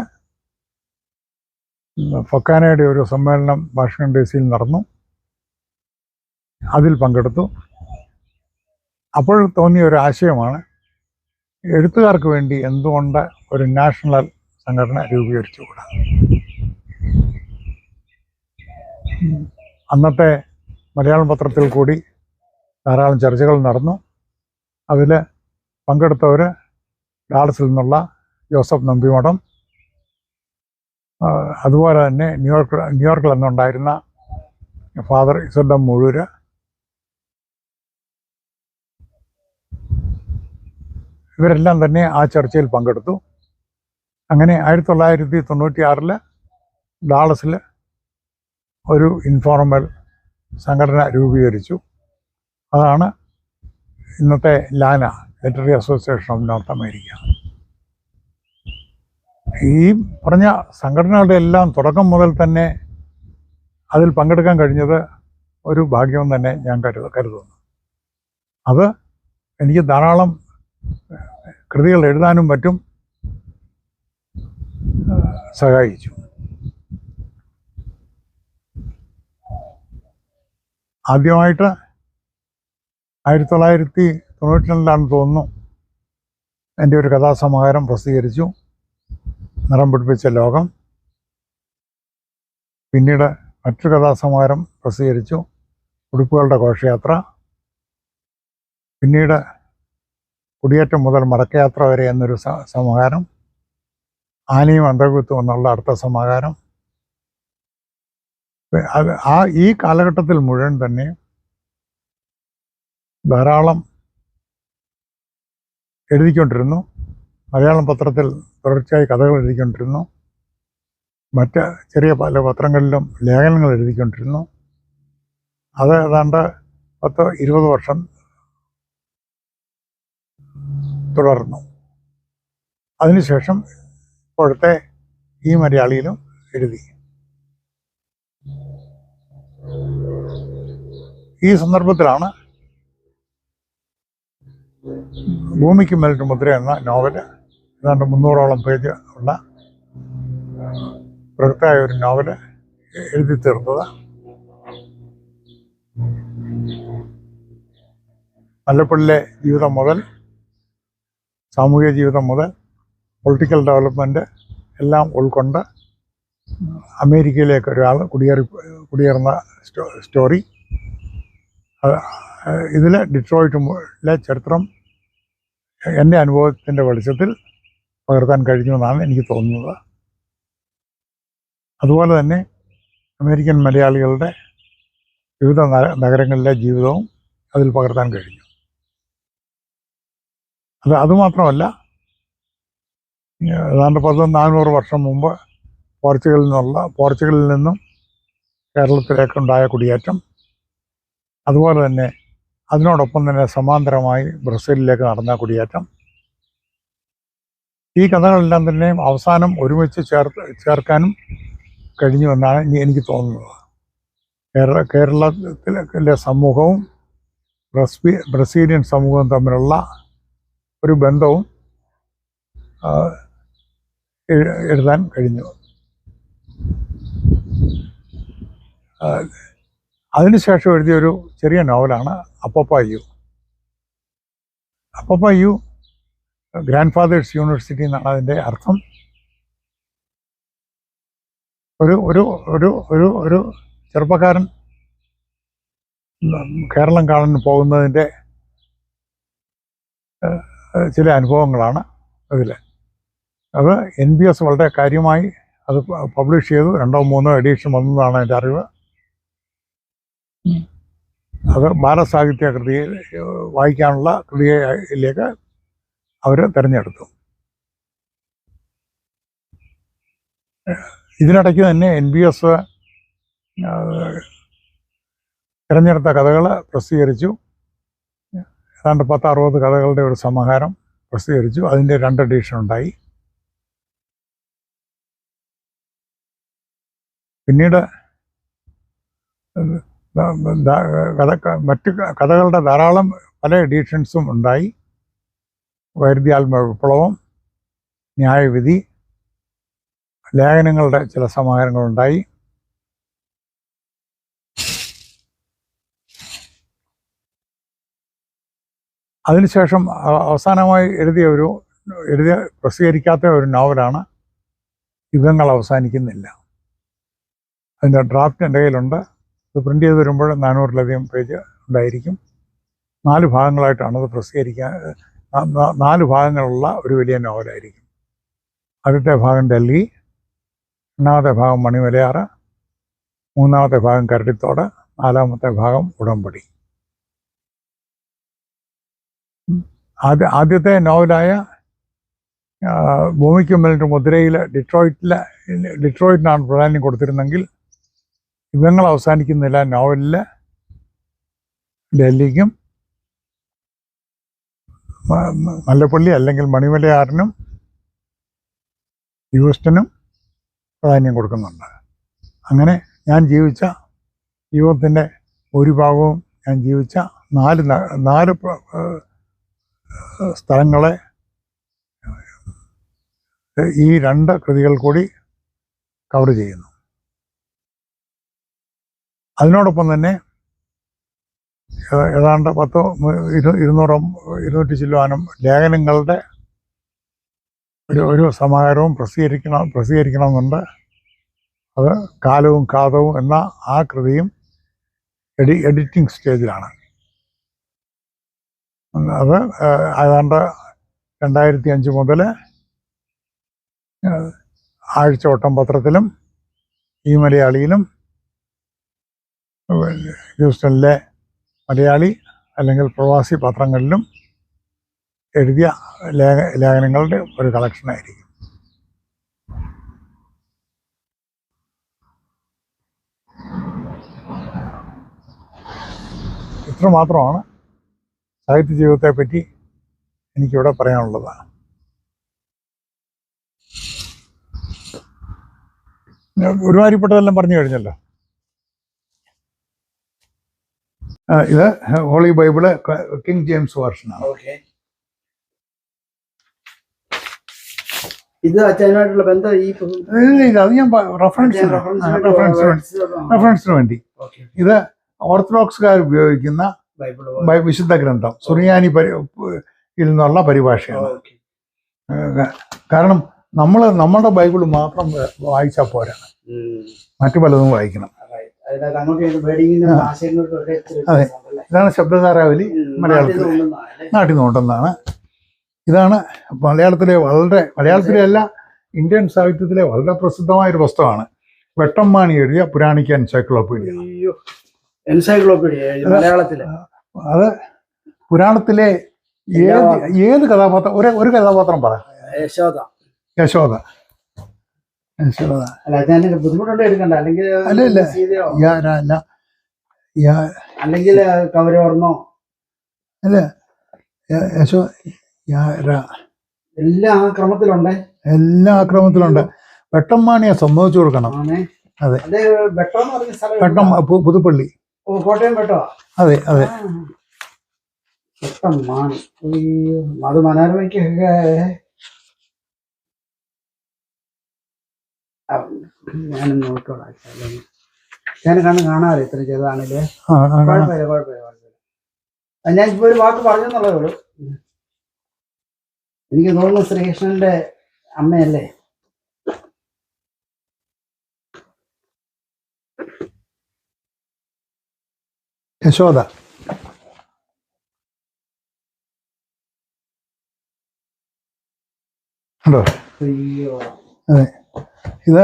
ഫൊക്കാനയുടെ ഒരു സമ്മേളനം വാഷിംഗ്ടൺ DC-യിൽ നടന്നു. അതിൽ പങ്കെടുത്തു. അപ്പോൾ തോന്നിയ ഒരു ആശയമാണ്, എഴുത്തുകാർക്ക് വേണ്ടി എന്തുകൊണ്ട് ഒരു നാഷണൽ സംഘടന രൂപീകരിച്ചുകൂടാ. അന്നത്തെ മലയാളം പത്രത്തിൽ കൂടി ധാരാളം ചർച്ചകൾ നടന്നു. അതിൽ പങ്കെടുത്തവർ ഡാളസിൽ നിന്നുള്ള ജോസഫ് നമ്പിമഠം, അതുപോലെ തന്നെ ന്യൂയോർക്കിൽ നിന്നുണ്ടായിരുന്ന ഫാദർ ഇസഡം മുഴൂര്, ഇവരെല്ലാം തന്നെ ആ ചർച്ചയിൽ പങ്കെടുത്തു. അങ്ങനെ 1996 ഡാളസിൽ ഒരു ഇൻഫോർമൽ സംഘടന രൂപീകരിച്ചു. അതാണ് ഇന്നത്തെ LANA, literary association of North America. ഈ പറഞ്ഞ സംഘടനകളുടെ എല്ലാം തുടക്കം മുതൽ തന്നെ അതിൽ പങ്കെടുക്കാൻ കഴിഞ്ഞത് ഒരു ഭാഗ്യം തന്നെ ഞാൻ കരുതുന്നു. അത് എനിക്ക് ധാരാളം കൃതികൾ എഴുതാനും മറ്റും സഹായിച്ചു. ആദ്യമായിട്ട് 1992 തോന്നുന്നു എൻ്റെ ഒരു കഥാസമാഹാരം പ്രസിദ്ധീകരിച്ചു, നിറം പിടിപ്പിച്ച ലോകം. പിന്നീട് മറ്റൊരു കഥാസമാഹാരം പ്രസിദ്ധീകരിച്ചു, ഉടുപ്പുകളുടെ ഘോഷയാത്ര. പിന്നീട് കുടിയേറ്റം മുതൽ മടക്കയാത്ര വരെ എന്നൊരു സമാഹാരം, ആനയും അന്തർകുത്തും എന്നുള്ള അടുത്ത സമാഹാരം. ഈ കാലഘട്ടത്തിൽ മുഴുവൻ തന്നെ ധാരാളം എഴുതിക്കൊണ്ടിരുന്നു. മലയാളം പത്രത്തിൽ തുടർച്ചയായി കഥകൾ എഴുതിക്കൊണ്ടിരുന്നു. മറ്റ് ചെറിയ പല പത്രങ്ങളിലും ലേഖനങ്ങൾ എഴുതിക്കൊണ്ടിരുന്നു. അത് ഏതാണ്ട് 10-20 വർഷം തുടർന്നു. അതിനുശേഷം ഇപ്പോഴത്തെ ഈ മലയാളിയിലും എഴുതി. ഈ സന്ദർഭത്തിലാണ് ഭൂമിക്ക് മേലിട്ട് മുദ്ര എന്ന നോവൽ, ഏതാണ്ട് 300ഓളം പേജ് ഉള്ള ബൃഹത്തായ ഒരു നോവൽ എഴുതി തീർത്തത്. മല്ലപ്പള്ളിയിലെ ജീവിതം മുതൽ സാമൂഹിക ജീവിതം മുതൽ പൊളിറ്റിക്കൽ ഡെവലപ്മെൻറ്റ് എല്ലാം ഉൾക്കൊണ്ട് അമേരിക്കയിലേക്ക് ഒരാൾ കുടിയേറുന്ന സ്റ്റോറി. ഇതിൽ ഡിട്രോയിറ്റിലെ ചരിത്രം എൻ്റെ അനുഭവത്തിൻ്റെ വെളിച്ചത്തിൽ പകർത്താൻ കഴിഞ്ഞു എന്നാണ് എനിക്ക് തോന്നുന്നത്. അതുപോലെ തന്നെ അമേരിക്കൻ മലയാളികളുടെ വിവിധ നഗരങ്ങളിലെ ജീവിതവും അതിൽ പകർത്താൻ കഴിഞ്ഞു. അതുമാത്രമല്ല, ഏതാണ്ട് 400 വർഷം മുമ്പ് പോർച്ചുഗലിൽ നിന്നും കേരളത്തിലേക്കുണ്ടായ കുടിയേറ്റം, അതുപോലെ തന്നെ അതിനോടൊപ്പം തന്നെ സമാന്തരമായി ബ്രസീലിലേക്ക് നടന്ന കുടിയേറ്റം, ഈ കഥകളെല്ലാം തന്നെ അവസാനം ഒരുമിച്ച് ചേർക്കാനും കഴിഞ്ഞുവെന്നാണ് എനിക്ക് തോന്നുന്നത്. കേരളത്തിലെ സമൂഹവും ബ്രസീലിയൻ സമൂഹവും തമ്മിലുള്ള ഒരു ബന്ധവും എഴുതാൻ കഴിഞ്ഞു. അതിനുശേഷം എഴുതിയൊരു ചെറിയ നോവലാണ് അപ്പപ്പ യു. അപ്പപ്പ യു ഗ്രാൻഡ് ഫാദേഴ്സ് യൂണിവേഴ്സിറ്റി എന്നാണ് അതിൻ്റെ അർത്ഥം. ഒരു ഒരു ഒരു ഒരു ഒരു ചെറുപ്പക്കാരൻ കേരളം കാണാൻ പോകുന്നതിൻ്റെ ചില അനുഭവങ്ങളാണ് അതിൽ. അത് NBS വളരെ കാര്യമായി അത് പബ്ലിഷ് ചെയ്തു. 2-3 എഡിഷൻ വന്നതാണ് എൻ്റെ അറിവ്. അത് ബാലസാഹിത്യ കൃതി വായിക്കാനുള്ള കൃതിയിലേക്ക് അവർ തിരഞ്ഞെടുത്തു. ഇതിനിടയ്ക്ക് തന്നെ NBS തിരഞ്ഞെടുത്ത കഥകൾ പ്രസിദ്ധീകരിച്ചു. ഏതാണ്ട് 10-60 കഥകളുടെ ഒരു സമാഹാരം പ്രസിദ്ധീകരിച്ചു. അതിൻ്റെ 2 എഡിഷൻ ഉണ്ടായി. പിന്നീട് മറ്റ് കഥകളുടെ ധാരാളം പല എഡിഷൻസും ഉണ്ടായി. വൈരുദ്ധ്യാത്മക വിപ്ലവം, ന്യായവിധി, ലേഖനങ്ങളുടെ ചില സമാഹാരങ്ങളുണ്ടായി. അതിനുശേഷം അവസാനമായി പ്രസിദ്ധീകരിക്കാത്ത ഒരു നോവലാണ് യുഗങ്ങൾ അവസാനിക്കുന്നില്ല. അതിൻ്റെ ഡ്രാഫ്റ്റ് എൻ്റെ കയ്യിലുണ്ട്. ഇത് പ്രിൻ്റ് ചെയ്ത് വരുമ്പോൾ 400-ലധികം പേജ് ഉണ്ടായിരിക്കും. 4 ഭാഗങ്ങളായിട്ടാണ് അത് പ്രസിദ്ധീകരിക്കാൻ. 4 ഭാഗങ്ങളുള്ള ഒരു വലിയ നോവലായിരിക്കും. ആദ്യത്തെ ഭാഗം ഡൽഹി, 2ാമത്തെ ഭാഗം മണിമലയാറ്, 3ാമത്തെ ഭാഗം കരടിത്തോട്, 4ാമത്തെ ഭാഗം ഉടമ്പടി. ആദ്യത്തെ നോവലായ ഭൂമിക്ക് മേലിൻ്റെ മുദ്രയിൽ ഡിട്രോയിറ്റിനാണ് പ്രാധാന്യം കൊടുത്തിരുന്നെങ്കിൽ യുഗങ്ങൾ അവസാനിക്കുന്നില്ല നോവലിൽ ഡൽഹിക്കും മല്ലപ്പള്ളി അല്ലെങ്കിൽ മണിമലയാറിനും ഹ്യൂസ്റ്റനും പ്രാധാന്യം കൊടുക്കുന്നുണ്ട്. അങ്ങനെ ഞാൻ ജീവിച്ച ജീവിതത്തിൻ്റെ ഭൂരിഭാഗവും ഞാൻ ജീവിച്ച നാല് സ്ഥലങ്ങളെ ഈ 2 കൃതികൾ കൂടി കവർ ചെയ്യുന്നു. അതിനോടൊപ്പം തന്നെ ഏതാണ്ട് 200 ചില്ലുവാനും ലേഖനങ്ങളുടെ ഒരു സമാഹാരവും പ്രസിദ്ധീകരിക്കണമെന്നുണ്ട്. അത് കാലവും കാതവും എന്ന ആ കൃതിയും എഡിറ്റിംഗ് സ്റ്റേജിലാണ്. അത് ഏതാണ്ട് 2005 മുതൽ ആഴ്ചവട്ടം പത്രത്തിലും ഈ മലയാളിയിലും ഹ്യൂസ്റ്റണിലെ മലയാളി അല്ലെങ്കിൽ പ്രവാസി പത്രങ്ങളിലും എഴുതിയ ലേഖനങ്ങളുടെ ഒരു കളക്ഷനായിരിക്കും. ഇത്ര മാത്രമാണ് സാഹിത്യ ജീവിതത്തെപ്പറ്റി എനിക്കിവിടെ പറയാനുള്ളത്. ഒരുമാതിരിപ്പെട്ടതെല്ലാം പറഞ്ഞു കഴിഞ്ഞല്ലോ. ഇത് ഹോളി ബൈബിള് കിങ് ജെയിംസ് വേർഷനാണ്. ഇത് അച്ഛനായിട്ടുള്ള ബന്ധം അത് ഞാൻ റെഫറൻസിന് വേണ്ടി. ഇത് ഓർത്തഡോക്സുകാർ ഉപയോഗിക്കുന്ന വിശുദ്ധ ഗ്രന്ഥം സുറിയാനി നിന്നുള്ള പരിഭാഷയാണ്. കാരണം നമ്മളുടെ ബൈബിൾ മാത്രം വായിച്ചാൽ പോരാ, മറ്റു പലതും വായിക്കണം. അതെ, ഇതാണ് ശബ്ദധാരാവലി മലയാളത്തിൽ നാട്ടിൽ നിന്നുണ്ടെന്നാണ്. ഇതാണ് മലയാളത്തിലെ അല്ല, ഇന്ത്യൻ സാഹിത്യത്തിലെ വളരെ പ്രസിദ്ധമായൊരു പുസ്തകമാണ്. വെട്ടമ്മാണി എഴുതിയ പുരാണിക്ക എൻസൈക്ലോപീഡിയ. അത് പുരാണത്തിലെ ഏത് കഥാപാത്രം ഒരു കഥാപാത്രം പറ. യശോദ. അല്ലെങ്കിൽ കൗരവർണ്ണോ അല്ല, എല്ലാ ക്രമത്തിലുണ്ട്. വെട്ടമ്മാണിയെ സമ്മതിച്ചു കൊടുക്കണം. അതെ, വെട്ടം പുതുപ്പള്ളി, കോട്ടയം വെട്ടോ. അതെ അതെ, വെട്ടമ്മാണി. അത് മനോരമയ്ക്കൊക്കെ ഞാനും നോക്കോളാം. ഞാൻ കാണാറ് ഇത്ര ചെയ്തതാണല്ലേ. കുഴപ്പമില്ല. ഞാൻ ഇപ്പൊ ഒരു വാക്ക് പറഞ്ഞെന്നുള്ളതേ ഉള്ളൂ. എനിക്ക് തോന്നുന്നു ശ്രീകൃഷ്ണന്റെ അമ്മയല്ലേ. യശോദ. ഉണ്ടോ? അതെ, ഇത്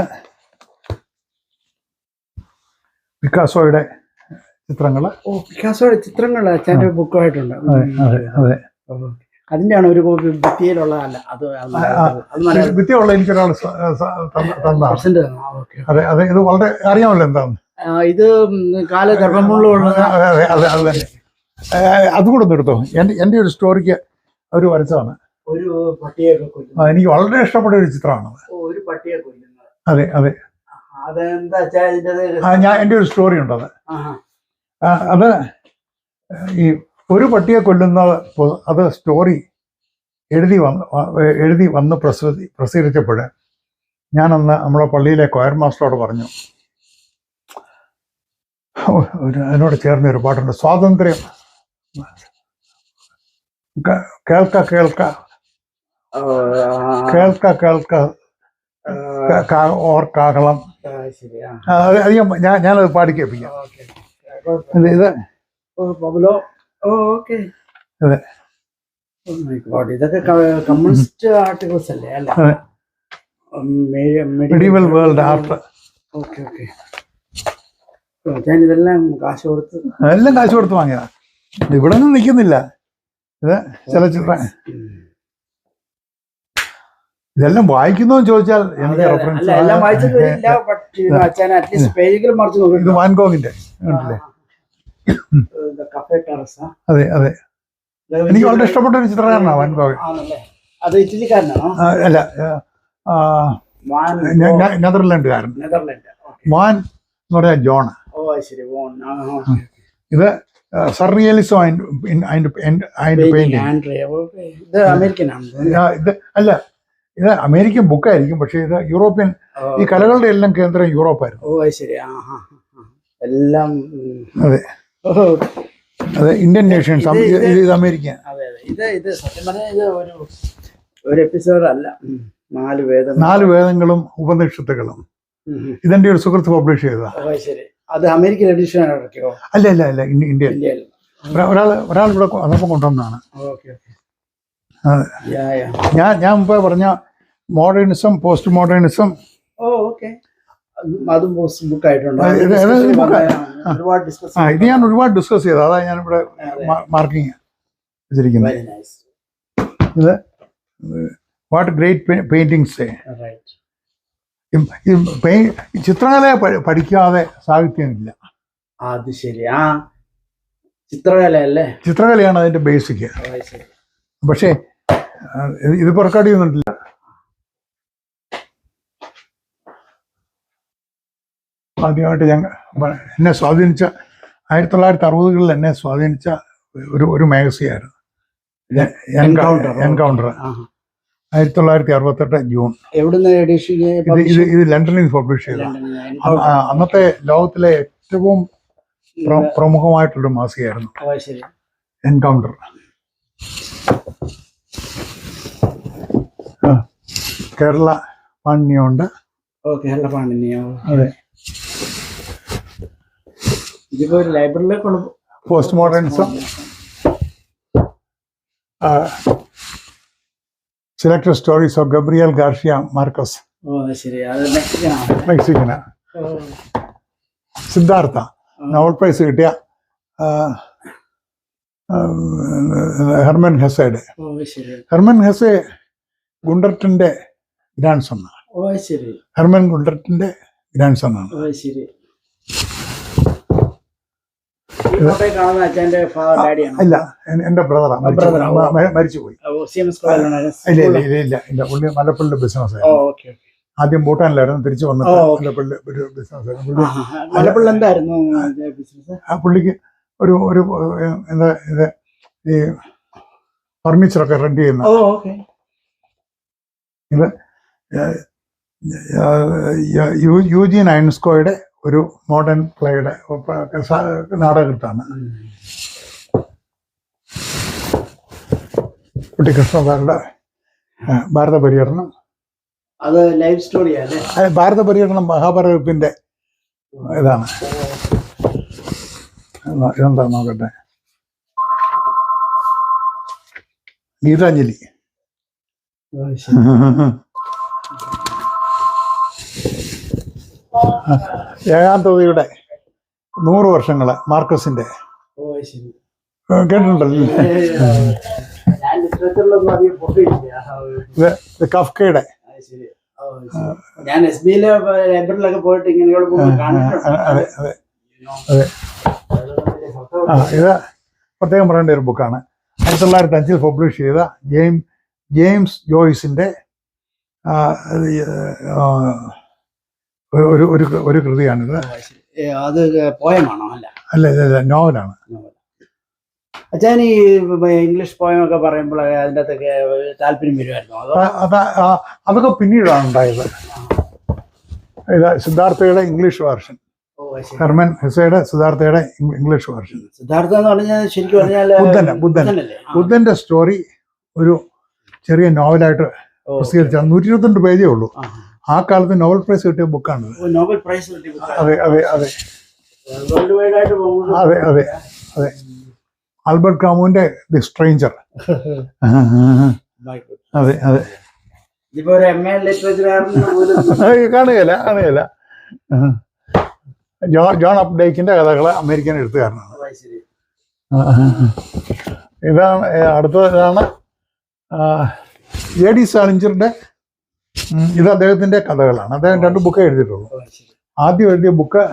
പിക്കാസോയുടെ ചിത്രങ്ങൾ. പിക്കാസോയുടെ ചിത്രങ്ങൾ അച്ഛൻ്റെ ബുക്കുമായിട്ടുണ്ട്. അതെ, അതിന്റെയാണ് ഒരു കോപ്പി ഭിത്തിയിലുള്ളതല്ല. ഭിത്തിയുള്ള എനിക്കൊരാൾ അതെ അതെ, ഇത് വളരെ അറിയാമല്ലോ എന്താണ് ഇത്. കാലഗർഭമുള്ള അതുകൂടെ ഒന്ന് എടുത്തോ. എൻ്റെ ഒരു സ്റ്റോറിക്ക് അവർ വരച്ചതാണ്. ഒരു പട്ടിയൊക്കെ കൊല്ലുന്നത് എനിക്ക് വളരെ ഇഷ്ടപ്പെട്ട ഒരു ചിത്രമാണ്. ഒരു പട്ടിയെ കൊല്ലുന്നത്. അതെ അതെ, ഞാൻ എൻ്റെ ഒരു സ്റ്റോറി ഉണ്ട്. അത് ഈ ഒരു പട്ടിയെ കൊല്ലുന്നത് അത് സ്റ്റോറി എഴുതി വന്ന് പ്രസിദ്ധീകരിച്ചപ്പോൾ ഞാനന്ന് നമ്മുടെ പള്ളിയിലെ കൊയർ മാസ്റ്ററോട് പറഞ്ഞു, അതിനോട് ചേർന്ന ഒരു പാട്ടുണ്ട്, സ്വാതന്ത്ര്യം കേൾക്ക കേൾക്ക കേൾക്ക കേൾക്ക ഓർ കാഹളം. ഞാനത് പാടി കേൾപ്പിക്കാം. ഇത് അതെ, ഇതൊക്കെ കമ്മ്യൂണിസ്റ്റ് ആർട്ടിക്കിൾസ് അല്ലേ? അല്ല, മെഡീവൽ വേൾഡ് ആർട്ട്. ഇതെല്ലാം കാശ് കൊടുത്ത് വാങ്ങിയതാ. ഇവിടെ ഒന്നും നിൽക്കുന്നില്ല. ഇത് ചില ചിത്രം ഇതെല്ലാം വായിക്കുന്നോ എന്ന് ചോദിച്ചാൽ അതെ, എനിക്ക് അതെ. റെഫറൻസ് അല്ല എല്ലാം വായിച്ചത് വരില്ല പക്ഷേ അച്ഛൻ അറ്റ്ലീസ്റ്റ് പേജെങ്കിലും മറിച്ച് ഇത് നോക്കി വാൻഗോഗിന്റെ കണ്ടില്ലേ? കഫേ ടെറസാ അതെ അതെ എനിക്ക് വളരെ ഇഷ്ടപ്പെട്ട ഒരു ചിത്രകാരനാണ് വാൻഗോഗ്. ആണല്ലേ? അത് ഇറ്റലിക്കാരനാണോ? അല്ല വാൻ നെതർലൻഡുകാരൻ. നെതർലൻഡ്. വാൻ എന്ന് പറഞ്ഞാൽ ജോൺ. ഓ അത് ശരി. വോൺ. ഇത് സർറിയലിസം അതിന്റെ പെയിന്റിങ്. ആൻഡ്രിയ. ഓക്കേ. ഇത് അമേരിക്കൻ ആണ്. ഇത് അല്ല, ഇത് അമേരിക്കൻ ബുക്കായിരിക്കും, പക്ഷെ ഇത് യൂറോപ്യൻ. ഈ കലകളുടെ എല്ലാം കേന്ദ്രം യൂറോപ്പായിരുന്നു. ഓ അത് ശരി. എല്ലാം അതെ ഓഹോ. അതെ, ഇന്ത്യൻ നേഷൻസ്. ഇത് അമേരിക്കൻ. അതെ അതെ. ഇത് സത്യം പറഞ്ഞാൽ ഇത് ഒരു എപ്പിസോഡ് അല്ല. 4 വേദം, 4 വേദങ്ങളും ഉപനിഷത്തുകളും ഇതെന്റെ ഒരു സുഹൃത്ത് പബ്ലിഷ് ചെയ്തതാ. ഓ ശരി. അത് അമേരിക്കൻ എഡിഷൻ ഇറക്കിയോ? അല്ല അല്ല അല്ല, ഇന്ത്യയിൽ. ഇന്ത്യയിൽ. ഒരാൾ ഇവിടെ വന്നപ്പോൾ കൊണ്ടുവന്നതാണ്. Okay okay. ഞാൻ മുമ്പേ പറഞ്ഞ മോഡേണിസം, പോസ്റ്റ് മോഡേണിസം. ഓ ഓക്കെ. അതും ബുക്ക് ആയിട്ടുണ്ട്. ഒരുപാട് ഡിസ്കസ്. ഇത് ഞാൻ ഒരുപാട് ഡിസ്കസ് ചെയ്തു. അതാ ഞാൻ ഇവിടെ മാർക്കിങ് വെച്ചിരിക്കുന്നത്. Very nice. ഇത് വാട്ട് ഗ്രേറ്റ് പെയിന്റിങ്സ്. റൈറ്റ്. ചിത്രകലയെ പഠിക്കാതെ സാഹിത്യമില്ല. അത് ശരി. ആ ചിത്രകല അല്ലേ? ചിത്രകലയാണ് അതിന്റെ ബേസിക്. പക്ഷേ ഇത് റെക്കോർഡ് ചെയ്യുന്നുണ്ടില്ല. ആദ്യമായിട്ട് എന്നെ സ്വാധീനിച്ച 1960കളിൽ എന്നെ സ്വാധീനിച്ച ഒരു മാഗസിനായിരുന്നു എൻകൗണ്ടർ. 1968 ജൂൺ. എവിടുന്ന് എഡിഷൻ? ഇത് ലണ്ടനിൽ നിന്ന് പബ്ലിഷ് ചെയ്ത അന്നത്തെ ലോകത്തിലെ ഏറ്റവും പ്രമുഖമായിട്ടുള്ളൊരു മാസികയായിരുന്നു എൻകൗണ്ടർ. കേരള പാണ്ഡ്യമുണ്ട്. ഓ കേരള പാണ്ഡ്യോ. അതെ. ഇതിപ്പോ ഒരു ലൈബ്രറിയിലേക്ക് post modernism, selected stories of Gabriel Garcia Marquez. ഓ ശരി. അത് മെക്സിക്കനാണ്. മെക്സിക്കന. സിദ്ധാർത്ഥ നോബൽ പ്രൈസ് കിട്ടിയ ഹെർമൻ ഹെസയുടെ. ഓ ശരി. ഹെർമൻ ഹെസെ ഗുണ്ടർട്ടിന്റെ ഗ്രാൻഡ് സണ്ണാണ്. ഓ ശരി. ഹെർമൻ ഗുണ്ടർട്ടിന്റെ ഗ്രാൻഡ് സണ്ണാണ്. ഓ ശരി. കാണുന്ന അച്ഛൻ്റെ ഡാഡിയാണ്? ഇല്ല, എന്റെ ബ്രദറാണ്. മരിച്ചുപോയി. ഇല്ല ഇല്ല ഇല്ല ഇല്ല ഇല്ല. പുള്ളി മലപ്പള്ളി ബിസിനസ് ആയിരുന്നു. ആദ്യം ഭൂട്ടാനിലായിരുന്നു, തിരിച്ചു വന്നിട്ട് മലപ്പള്ളി ഒരു ബിസിനസ് ആയിരുന്നു. മലപ്പള്ളി എന്തായിരുന്നു ബിസിനസ്? ആ പുള്ളിക്ക് ഒരു എന്താ ഇത് ഈ ഫർണിച്ചറൊക്കെ റെന്റ് ചെയ്യുന്ന. ഇത് യൂജീൻ ഐൻസ്കോയുടെ ഒരു മോഡേൺ പ്ലേയുടെ നാടകത്താണ്. കുട്ടിക്കൃഷ്ണസാറുടെ ഭാരത പര്യടനം. അത് ലൈഫ് സ്റ്റോറിയാണ്. ഭാരത പര്യടനം മഹാഭാരതത്തിന്റെ ഇതാണ്. ഇതെന്താ നോക്കട്ടെ. ഗീതാഞ്ജലി. ഏകാന്തതയുടെ 100 വർഷങ്ങള് മാർക്കസിന്റെ. കേട്ടിട്ടുണ്ടല്ലോ. ഇത് കഫ്കയുടെ. ഞാൻ SB ലൈബ്രറിയിലൊക്കെ പോയിട്ട് അതെ അതെ അതെ. ഇത് പ്രത്യേകം പറയേണ്ട ഒരു ബുക്കാണ്. 1905 പബ്ലിഷ് ചെയ്ത ജെയിംസ് ജോയ്സിന്റെ ഒരു കൃതിയാണിത്. അത് പോയമാണോ? അല്ല അല്ല, നോവലാണ്. അച്ഛൻ ഈ ഇംഗ്ലീഷ് പോയമൊക്കെ പറയുമ്പോൾ അതിൻ്റെ അകത്തൊക്കെ താല്പര്യം വരുമായിരുന്നു? അതൊക്കെ പിന്നീടാണ് ഉണ്ടായത്. ഇത് സിദ്ധാർത്ഥയുടെ ഇംഗ്ലീഷ് വേർഷൻ. ഹെർമൻ ഹെസയുടെ സിദ്ധാർത്ഥയുടെ ഇംഗ്ലീഷ് വേർഷൻ. സിദ്ധാർത്ഥ എന്ന് പറഞ്ഞാൽ ശരിക്കും പറഞ്ഞാൽ ബുദ്ധന്റെ സ്റ്റോറി ഒരു ചെറിയ നോവലായിട്ട് പ്രസിദ്ധീകരിച്ച 122 പേജേ ഉള്ളൂ. ആ കാലത്ത് നോബൽ പ്രൈസ് കിട്ടിയ ബുക്കാണ്. നോബൽ പ്രൈസ് കിട്ടിയ? അതെ അതെ അതെ അതെ അതെ അതെ. ആൽബർട്ട് കാമുവിന്റെ ദി സ്ട്രേഞ്ചർ. അതെ അതെ. കാണുകയില്ല. ജോൺ അപ്ഡൈക്കിന്റെ കഥകള് അമേരിക്കൻ എഴുത്തുകാരനാണ്. ഇതാണ് അടുത്തതാണ് A.D. സാലിഞ്ചറിന്റെ ഇത് അദ്ദേഹത്തിന്റെ കഥകളാണ്. അദ്ദേഹം 2 ബുക്ക് എഴുതിയിട്ടുള്ളൂ. ഓ, ശരി. ആദ്യം എഴുതിയ book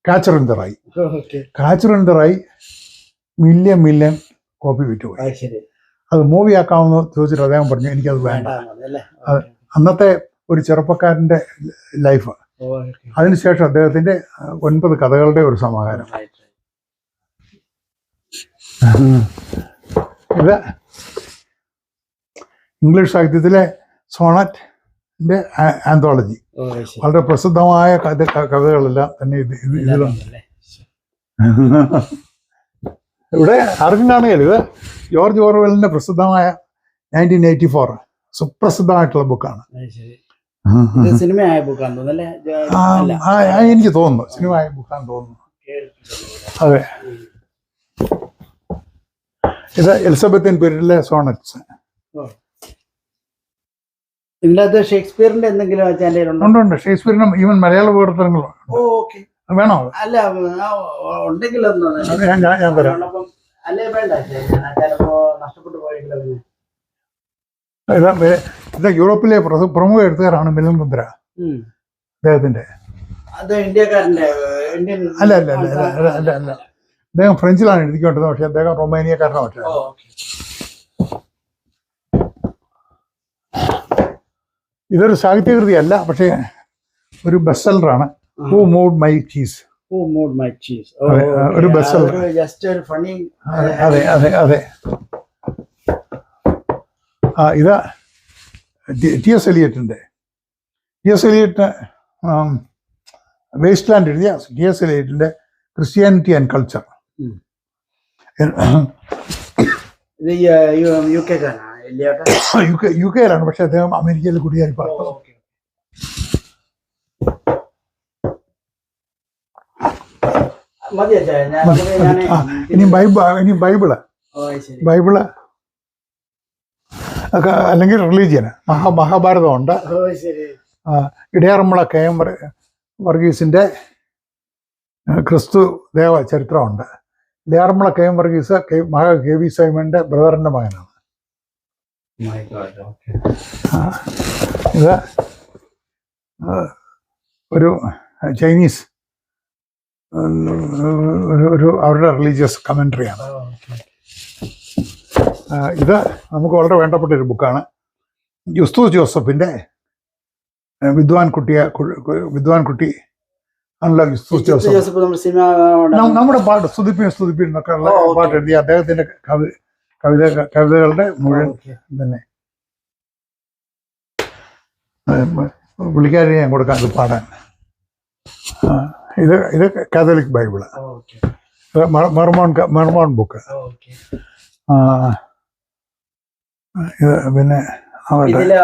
catcher in the rye. Okay. Catcher in the rye million copy വിറ്റുപോയി. അത് ശരി. അത് മൂവി ആക്കാമെന്ന് ചോദിച്ചിട്ട് അദ്ദേഹം പറഞ്ഞു എനിക്കത് വേണ്ട. വേണ്ടാന്നല്ലേ? അത് അന്നത്തെ ഒരു ചെറുപ്പക്കാരന്റെ ലൈഫ്. ഓ, ഓക്കെ. അതിനുശേഷം അദ്ദേഹത്തിന്റെ 9 കഥകളുടെ ഒരു സമാഹാരം. Right, right. ഇത് ഇംഗ്ലീഷ് സാഹിത്യത്തിലെ സോണറ്റിന്റെ ആന്തോളജി. ഓ, ശരി. വളരെ പ്രസിദ്ധമായ കവിതകളെല്ലാം തന്നെ ഇതിലുണ്ട്. ഇതാണല്ലേ? ഇവിടെ ആർക്കും കാണുകയില്ല. ഇത് ജോർജ് ഓർവെലിന്റെ പ്രസിദ്ധമായ 1984 സുപ്രസിദ്ധമായിട്ടുള്ള ബുക്കാണ്. അത് ശരി. ഇത് സിനിമയായ ബുക്കാന്ന് തോന്നുന്നല്ലേ? എനിക്ക് തോന്നുന്നു സിനിമയായ ബുക്കാന്ന് തോന്നുന്നു. അതെ. ഇത് എലിസബത്തിൻ പീരീഡിലെ സോണറ്റ്സ്. ഇതിനകത്ത് ഷേക്സ്പിയറിന്റെ എന്തെങ്കിലും വെച്ചാൽ ഉണ്ട്. ഷേക്സ്പിയറിനും ഈവൻ മലയാള വിവർത്തനങ്ങളും ഓക്കെ. വേണോ? അല്ല, ഉണ്ടെങ്കിൽ ഞാൻ തരാം. അല്ലേ വേണ്ട, ചിലപ്പോ നഷ്ടപ്പെട്ടു പോയെങ്കിലോ. ഇത് യൂറോപ്പിലെ പ്രമുഖ എഴുത്തുകാരാണ് മിലൻ കുന്ദ്ര അദ്ദേഹത്തിന്റെ. അത് ഇന്ത്യക്കാരന്റെ ഇന്ത്യൻ അല്ല അല്ല അല്ല അല്ല അല്ല അല്ല അദ്ദേഹം ഫ്രഞ്ചിലാണ് എഴുതിക്കൊണ്ടിരുന്നത്. പക്ഷെ അദ്ദേഹം റൊമേനിയക്കാരനാണ്. പക്ഷേ ഇതൊരു സാഹിത്യകൃതിയല്ല, പക്ഷേ ഒരു ബെസ്റ്റ് സെല്ലറാണ്. Who moved my cheese. ഒരു ബെസ്റ്റ് സെല്ലർ. അതെ അതെ അതെ. ഇത് ടി.എസ്. എലിയറ്റിന്റെ വേസ്റ്റ് ലാൻഡ് എഴുതിയ ടി.എസ്. എലിയറ്റിന്റെ ക്രിസ്ത്യാനിറ്റി ആൻഡ് കൾച്ചർ. യു കെയിലാണ്, പക്ഷെ അദ്ദേഹം അമേരിക്കയിൽ കുടിയേറി പാർത്തു. ഇനി ബൈബിള് ഒക്കെ അല്ലെങ്കിൽ റിലീജിയന് മഹാഭാരതമുണ്ട്. ഇടയാറന്മുള KM വർഗീസിന്റെ ക്രിസ്തു ദേവ ചരിത്രമുണ്ട്. ഇടയാറന്മുള KM വർഗീസ് KV സൈമന്റെ ബ്രദറിന്റെ മകനാണ്. ഇത് ഒരു ചൈനീസ് ഒരു അവരുടെ റിലീജിയസ് കമൻട്രിയാണ്. ഇത് നമുക്ക് വളരെ വേണ്ടപ്പെട്ട ഒരു ബുക്കാണ്. യുസ്തൂസ് ജോസഫിന്റെ വിദ്വാൻ കുട്ടി ആണല്ലോ യുസ്തൂസ് ജോസഫ്. നമ്മുടെ പാട്ട് സ്തുതിപ്പീൻ എന്നൊക്കെ ഉള്ള പാട്ട് എഴുതിയ അദ്ദേഹത്തിന്റെ കവിതകളുടെ മുഴുവൻ തന്നെ പുള്ളിക്കാരി ഞാൻ കൊടുക്കാൻ പാടാൻ. ഇത് കാതോലിക് ബൈബിള്, മെർമോൺ ബുക്ക്. ഇത് പിന്നെ ഇല്ല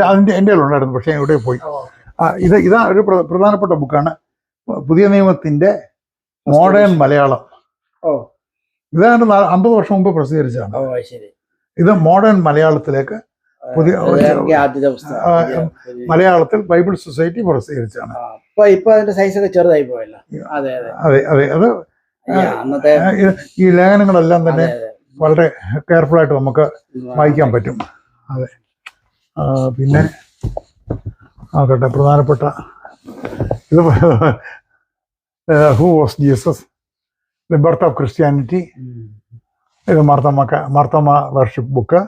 അതിന്റെ എൻ്റെ ഉണ്ടായിരുന്നു, പക്ഷെ എവിടെ പോയി. ഇതാ ഒരു പ്രധാനപ്പെട്ട ബുക്കാണ്. പുതിയ നിയമത്തിന്റെ മോഡേൺ മലയാളം. ഇതാണ്ട് 50 വർഷം മുമ്പ് പ്രസിദ്ധീകരിച്ചതാണ്. ഇത് മോഡേൺ മലയാളത്തിലേക്ക് പുതിയ മലയാളത്തിൽ ബൈബിൾ സൊസൈറ്റി പ്രസിദ്ധീകരിച്ചാണ്. ചെറുതായി പോയല്ലോ. അതെ അതെ. അത് ഈ ലേഖനങ്ങളെല്ലാം തന്നെ വളരെ കെയർഫുൾ ആയിട്ട് നമുക്ക് വായിക്കാൻ പറ്റും. അതെ. പിന്നെ ആകട്ടെ പ്രധാനപ്പെട്ട ഇത് who was Jesus, the birth of Christianity. ഇത് Marthoma worship book,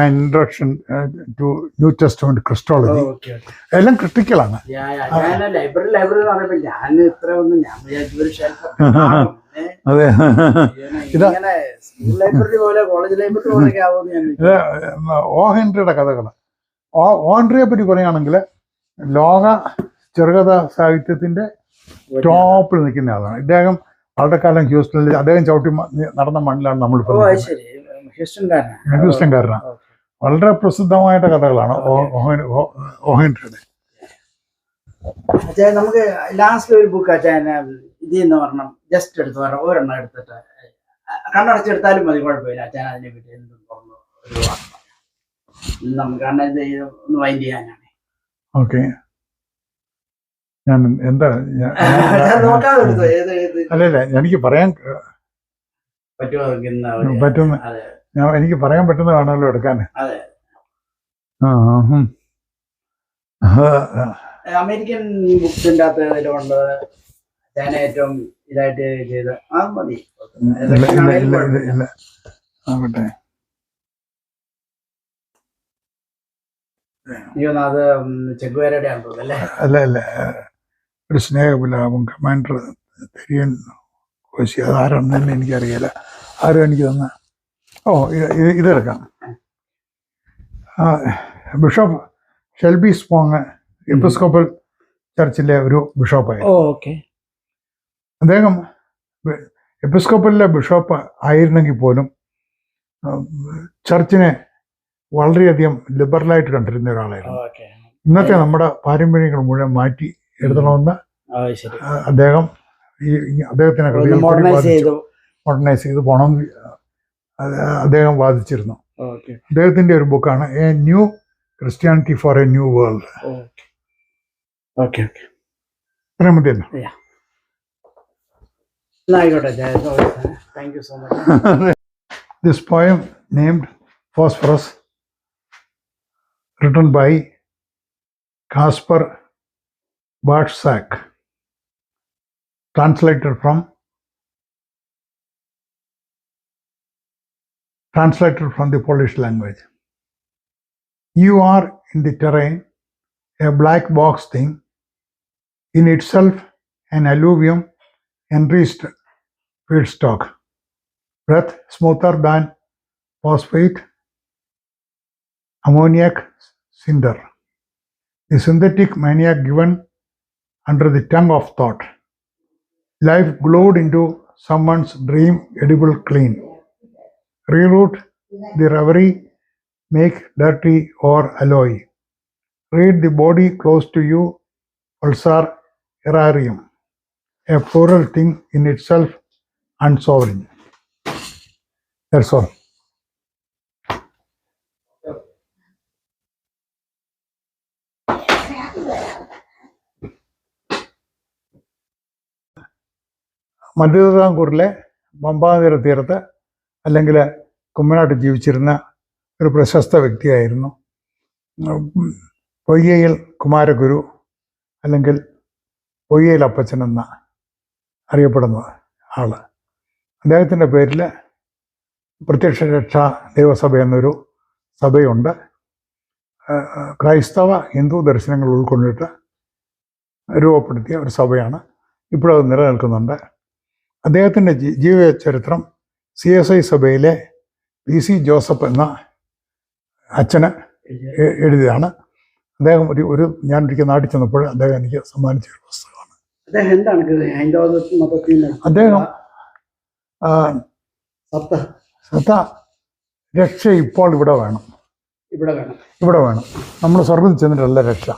introduction to New Testament Christology. എല്ലാം ക്രിട്ടിക്കലാണ്. അതെ. ഇത് ഓ ഹെൻറിയുടെ കഥകൾ. ഓ ഹെൻറിയെ പറ്റി പറയുകയാണെങ്കിൽ ലോക ചെറുകഥ സാഹിത്യത്തിന്റെ ടോപ്പിൽ നിൽക്കുന്ന ആളാണ്. ഇദ്ദേഹം വളരെ കാലം ഹ്യൂസ്റ്റണിൽ അദ്ദേഹം ചവിട്ടി നടന്ന മണ്ണിലാണ് നമ്മളിപ്പോൾ. ഹ്യൂസ്റ്റൺകാരനാണ്. വളരെ പ്രസിദ്ധമായിട്ട് കഥകളാണ് ഓ ഹെൻറിയുടെ. നമുക്ക് ലാസ്റ്റ് ഒരു ബുക്ക് ഇതെന്ന് പറഞ്ഞാൽ ജസ്റ്റ് എടുത്ത് പറഞ്ഞാൽ ഒരെണ്ണം എടുത്തിട്ട് കണ്ണടച്ചെടുത്താലും മതി, കുഴപ്പമില്ല. അച്ഛൻ അതിനെ പറ്റി എന്തും പറഞ്ഞു നമുക്ക് ഒന്ന് വൈൻഡ് ചെയ്യാനാണ്. ഓക്കെ. ഞാൻ എന്താ അല്ലല്ല എനിക്ക് പറയാൻ പറ്റുമോ പറ്റുന്ന അതെ എനിക്ക് പറയാൻ പറ്റുന്നതാണല്ലോ എടുക്കാൻ. അതെ അമേരിക്കൻ ബുക്സിന്റെ അകത്ത് ഇതിലുണ്ട് ഞാൻ ഏറ്റവും ഇതായിട്ട് ചെയ്ത് മതി. ഇല്ല ആകട്ടെ. അത് ചെഗുവേരയുടെ ആണെന്ന് തോന്നുന്നു അല്ലേ? അല്ല ഒരു സ്നേഹബുലാപം കമാൻഡർ തെരിയൻ കോശി, അതാരാണെന്ന് തന്നെ എനിക്കറിയില്ല. ആരും എനിക്ക് തന്ന. ഇതെടുക്കാം. ബിഷപ്പ് ഷെൽബി സ്പോങ് എപ്പിസ്കോപ്പൽ ചർച്ചിലെ ഒരു ബിഷപ്പായിരുന്നു. അദ്ദേഹം എപ്പിസ്കോപ്പലിലെ ബിഷപ്പ് ആയിരുന്നെങ്കിൽ പോലും ചർച്ചിനെ വളരെയധികം ലിബറലായിട്ട് കണ്ടിരുന്ന ഒരാളായിരുന്നു. ഇന്നത്തെ നമ്മുടെ പാരമ്പര്യങ്ങൾ മുഴുവൻ മാറ്റി എഴുതണമെന്ന് അദ്ദേഹത്തിനെ മോഡേണൈസ് ചെയ്ത് പോകണം അദ്ദേഹം വാദിച്ചിരുന്നു. അദ്ദേഹത്തിന്റെ ഒരു ബുക്കാണ് a new Christianity for a new world. ഇത്രയും മതിയല്ലോ. This poem named Phosphorus, written by Caspar Bartsak, translated from the Polish language. You are in the terrain, a black box thing, in itself an alluvium enriched feedstock, breath smoother than phosphate, ammoniac cinder, the synthetic maniac given under the tongue of thought. Life glowed into someone's dream edible clean. Reroute the reverie, make dirty or alloy. Read the body close to you, pulsar aerarium, a plural thing in itself and sovereign. That's all. മധ്യതിരുവിതാംകൂറിലെ പമ്പാനദീര തീരത്ത് അല്ലെങ്കിൽ കുമ്മനാട്ട് ജീവിച്ചിരുന്ന ഒരു പ്രശസ്ത വ്യക്തിയായിരുന്നു പൊയ്യയിൽ കുമാരഗുരു, അല്ലെങ്കിൽ പൊയ്യയിൽ അപ്പച്ചൻ എന്ന അറിയപ്പെടുന്ന ആള്. അദ്ദേഹത്തിൻ്റെ പേരിൽ പ്രത്യക്ഷ രക്ഷാ ദൈവസഭ എന്നൊരു സഭയുണ്ട്. ക്രൈസ്തവ ഹിന്ദു ദർശനങ്ങൾ ഉൾക്കൊണ്ടിട്ട് രൂപപ്പെടുത്തിയ ഒരു സഭയാണ്. ഇപ്പോഴത് നിലനിൽക്കുന്നുണ്ട്. അദ്ദേഹത്തിൻ്റെ ജീവചരിത്രം CSI സഭയിലെ PC ജോസഫ് എന്ന അച്ഛന് എഴുതിയതാണ്. അദ്ദേഹം ഞാൻ ഒരിക്കൽ നാട്ടിൽ ചെന്നപ്പോൾ അദ്ദേഹം എനിക്ക് സമ്മാനിച്ച ഒരു പുസ്തകമാണ്. അദ്ദേഹം രക്ഷ ഇപ്പോൾ ഇവിടെ വേണം. നമ്മൾ സ്വർഗത്തിൽ ചെന്നിട്ടല്ല രക്ഷ.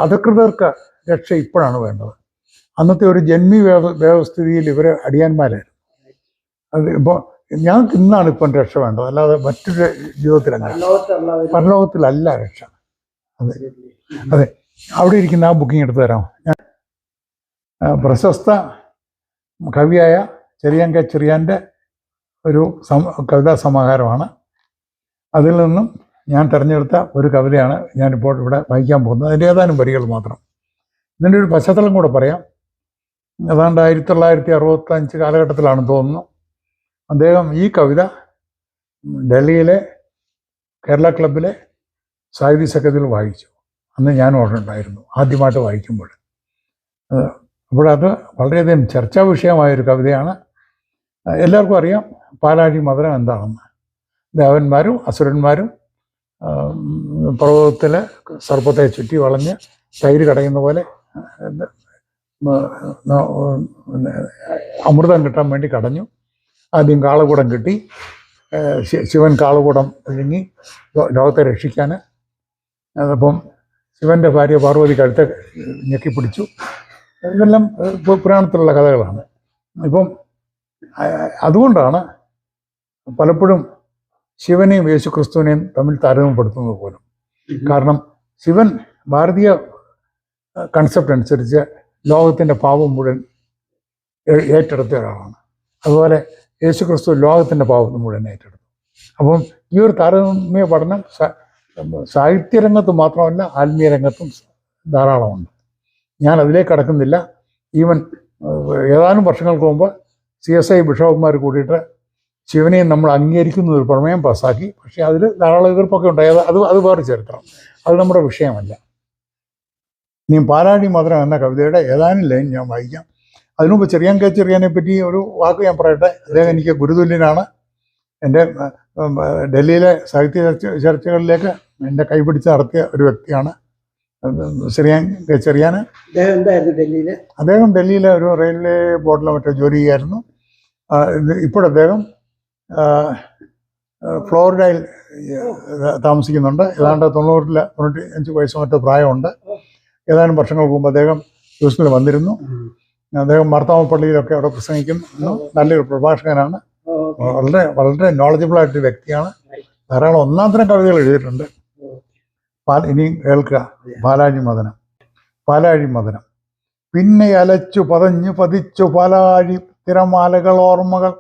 അധികൃതർക്ക് രക്ഷ ഇപ്പോഴാണ് വേണ്ടത്. അന്നത്തെ ഒരു ജന്മി വ്യവസ്ഥിതിയിൽ ഇവര് അടിയാന്മാരായിരുന്നു. അത് ഇപ്പോൾ ഞങ്ങൾക്ക് ഇന്നാണ് ഇപ്പം രക്ഷ വേണ്ടത്, അല്ലാതെ മറ്റൊരു ജീവിതത്തിലല്ല, പരലോകത്തിലല്ല രക്ഷ. അതെ, അവിടെ ഇരിക്കുന്ന ആ ബുക്കിംഗ് എടുത്തു തരാം. ഞാൻ പ്രശസ്ത കവിയായ ചെറിയാൻ്റെ ഒരു കവിതാ സമാഹാരമാണ്. അതിൽ നിന്നും ഞാൻ തിരഞ്ഞെടുത്ത ഒരു കവിതയാണ് ഞാനിപ്പോൾ ഇവിടെ വായിക്കാൻ പോകുന്നത്. അതിൻ്റെ ഏതാനും വരികൾ മാത്രം. ഇതിൻ്റെ ഒരു പശ്ചാത്തലം കൂടെ പറയാം. ഏതാണ്ട് 1965 കാലഘട്ടത്തിലാണെന്ന് തോന്നുന്നു അദ്ദേഹം ഈ കവിത ഡൽഹിയിലെ കേരള ക്ലബിലെ സാഹിത്യ സെക്രട്ടറിയിൽ വായിച്ചു. അന്ന് ഞാനും അവിടെ ഉണ്ടായിരുന്നു ആദ്യമായിട്ട് വായിക്കുമ്പോൾ. അപ്പോഴത് വളരെയധികം ചർച്ചാ വിഷയമായൊരു കവിതയാണ്. എല്ലാവർക്കും അറിയാം പാലാഴി മധുരം എന്താണെന്ന്. ദേവന്മാരും അസുരന്മാരും പർവ്വതത്തിൽ സർപ്പത്തെ ചുറ്റി വളഞ്ഞ് തൈര് കടയുന്ന പോലെ അമൃതം കിട്ടാൻ വേണ്ടി കടഞ്ഞു. ആദ്യം കാളകൂടം കിട്ടി. ശിവൻ കാളകൂടം വിഴുങ്ങി ലോകത്തെ രക്ഷിക്കാൻ. അതപ്പം ശിവൻ്റെ ഭാര്യ പാർവതി കഴുത്തെ ഞെക്കിപ്പിടിച്ചു. ഇതെല്ലാം പുരാണത്തിലുള്ള കഥകളാണ്. ഇപ്പം അതുകൊണ്ടാണ് പലപ്പോഴും ശിവനെയും യേശുക്രിസ്തുവിനെയും തമ്മിൽ താരതമ്യപ്പെടുത്തുന്നത് പോലും. കാരണം ശിവൻ ഭാരതീയ കൺസെപ്റ്റ് അനുസരിച്ച് ലോകത്തിൻ്റെ പാപം മുഴുവൻ ഏറ്റെടുത്ത ഒരാളാണ്. അതുപോലെ യേശു ക്രിസ്തു ലോകത്തിൻ്റെ പാപം മുഴുവൻ ഏറ്റെടുത്തു. അപ്പം ഈ ഒരു താരതമ്യ പഠനം സാഹിത്യരംഗത്ത് മാത്രമല്ല ആത്മീയ രംഗത്തും ധാരാളമുണ്ട്. ഞാൻ അതിലേക്ക് കടക്കുന്നില്ല. ഈവൻ ഏതാനും വർഷങ്ങൾക്ക് മുമ്പ് CSI ബിഷപ്പുമാർ കൂടിയിട്ട് ശിവനെയും നമ്മൾ അംഗീകരിക്കുന്ന ഒരു പ്രമേയം പാസ്സാക്കി. പക്ഷേ അതിൽ ധാരാളം എതിർപ്പൊക്കെ ഉണ്ടായത് അത് വേറെ ചരിത്രം, അത് നമ്മുടെ വിഷയമല്ല. നീ പാലാഴി മധുരം എന്ന കവിതയുടെ ഏതാനും ലൈൻ ഞാൻ വായിക്കാം. അതിനുമുമ്പ് ചെറിയാൻ കെ ചെറിയാനെ പറ്റി ഒരു വാക്ക് ഞാൻ പറയട്ടെ. അദ്ദേഹം എനിക്ക് ഗുരുതുല്യനാണ്. എൻ്റെ ഡൽഹിയിലെ സാഹിത്യ ചർച്ചകളിലേക്ക് എൻ്റെ കൈപിടിച്ച് നടത്തിയ ഒരു വ്യക്തിയാണ് ചെറിയാൻ കെ ചെറിയാൻ. അദ്ദേഹം ഡൽഹിയിലെ ഒരു റെയിൽവേ ബോർഡിലോ മറ്റോ ജോലി ചെയ്യായിരുന്നു. ഇപ്പോഴദ്ദേഹം ഫ്ലോറിഡയിൽ താമസിക്കുന്നുണ്ട്. ഏതാണ്ട് 95 വയസ്സ് മറ്റോ പ്രായമുണ്ട്. ഏതാനും വർഷങ്ങൾക്ക് മുമ്പ് അദ്ദേഹം ഹ്യൂസ്റ്റണിൽ വന്നിരുന്നു. അദ്ദേഹം മാർത്തോമ പള്ളിയിലൊക്കെ അവിടെ പ്രസംഗിക്കുന്നു. നല്ലൊരു പ്രഭാഷകനാണ്. വളരെ വളരെ നോളജബിൾ ആയിട്ടൊരു വ്യക്തിയാണ്. ധാരാളം ഒന്നാന്തരം കവിതകൾ എഴുതിയിട്ടുണ്ട്. ഇനി കേൾക്കുക. പാലാഴി മദനം. പിന്നെ അലച്ചു പതഞ്ഞു പതിച്ചു പാലാഴി തിരമാലകൾ ഓർമ്മകൾ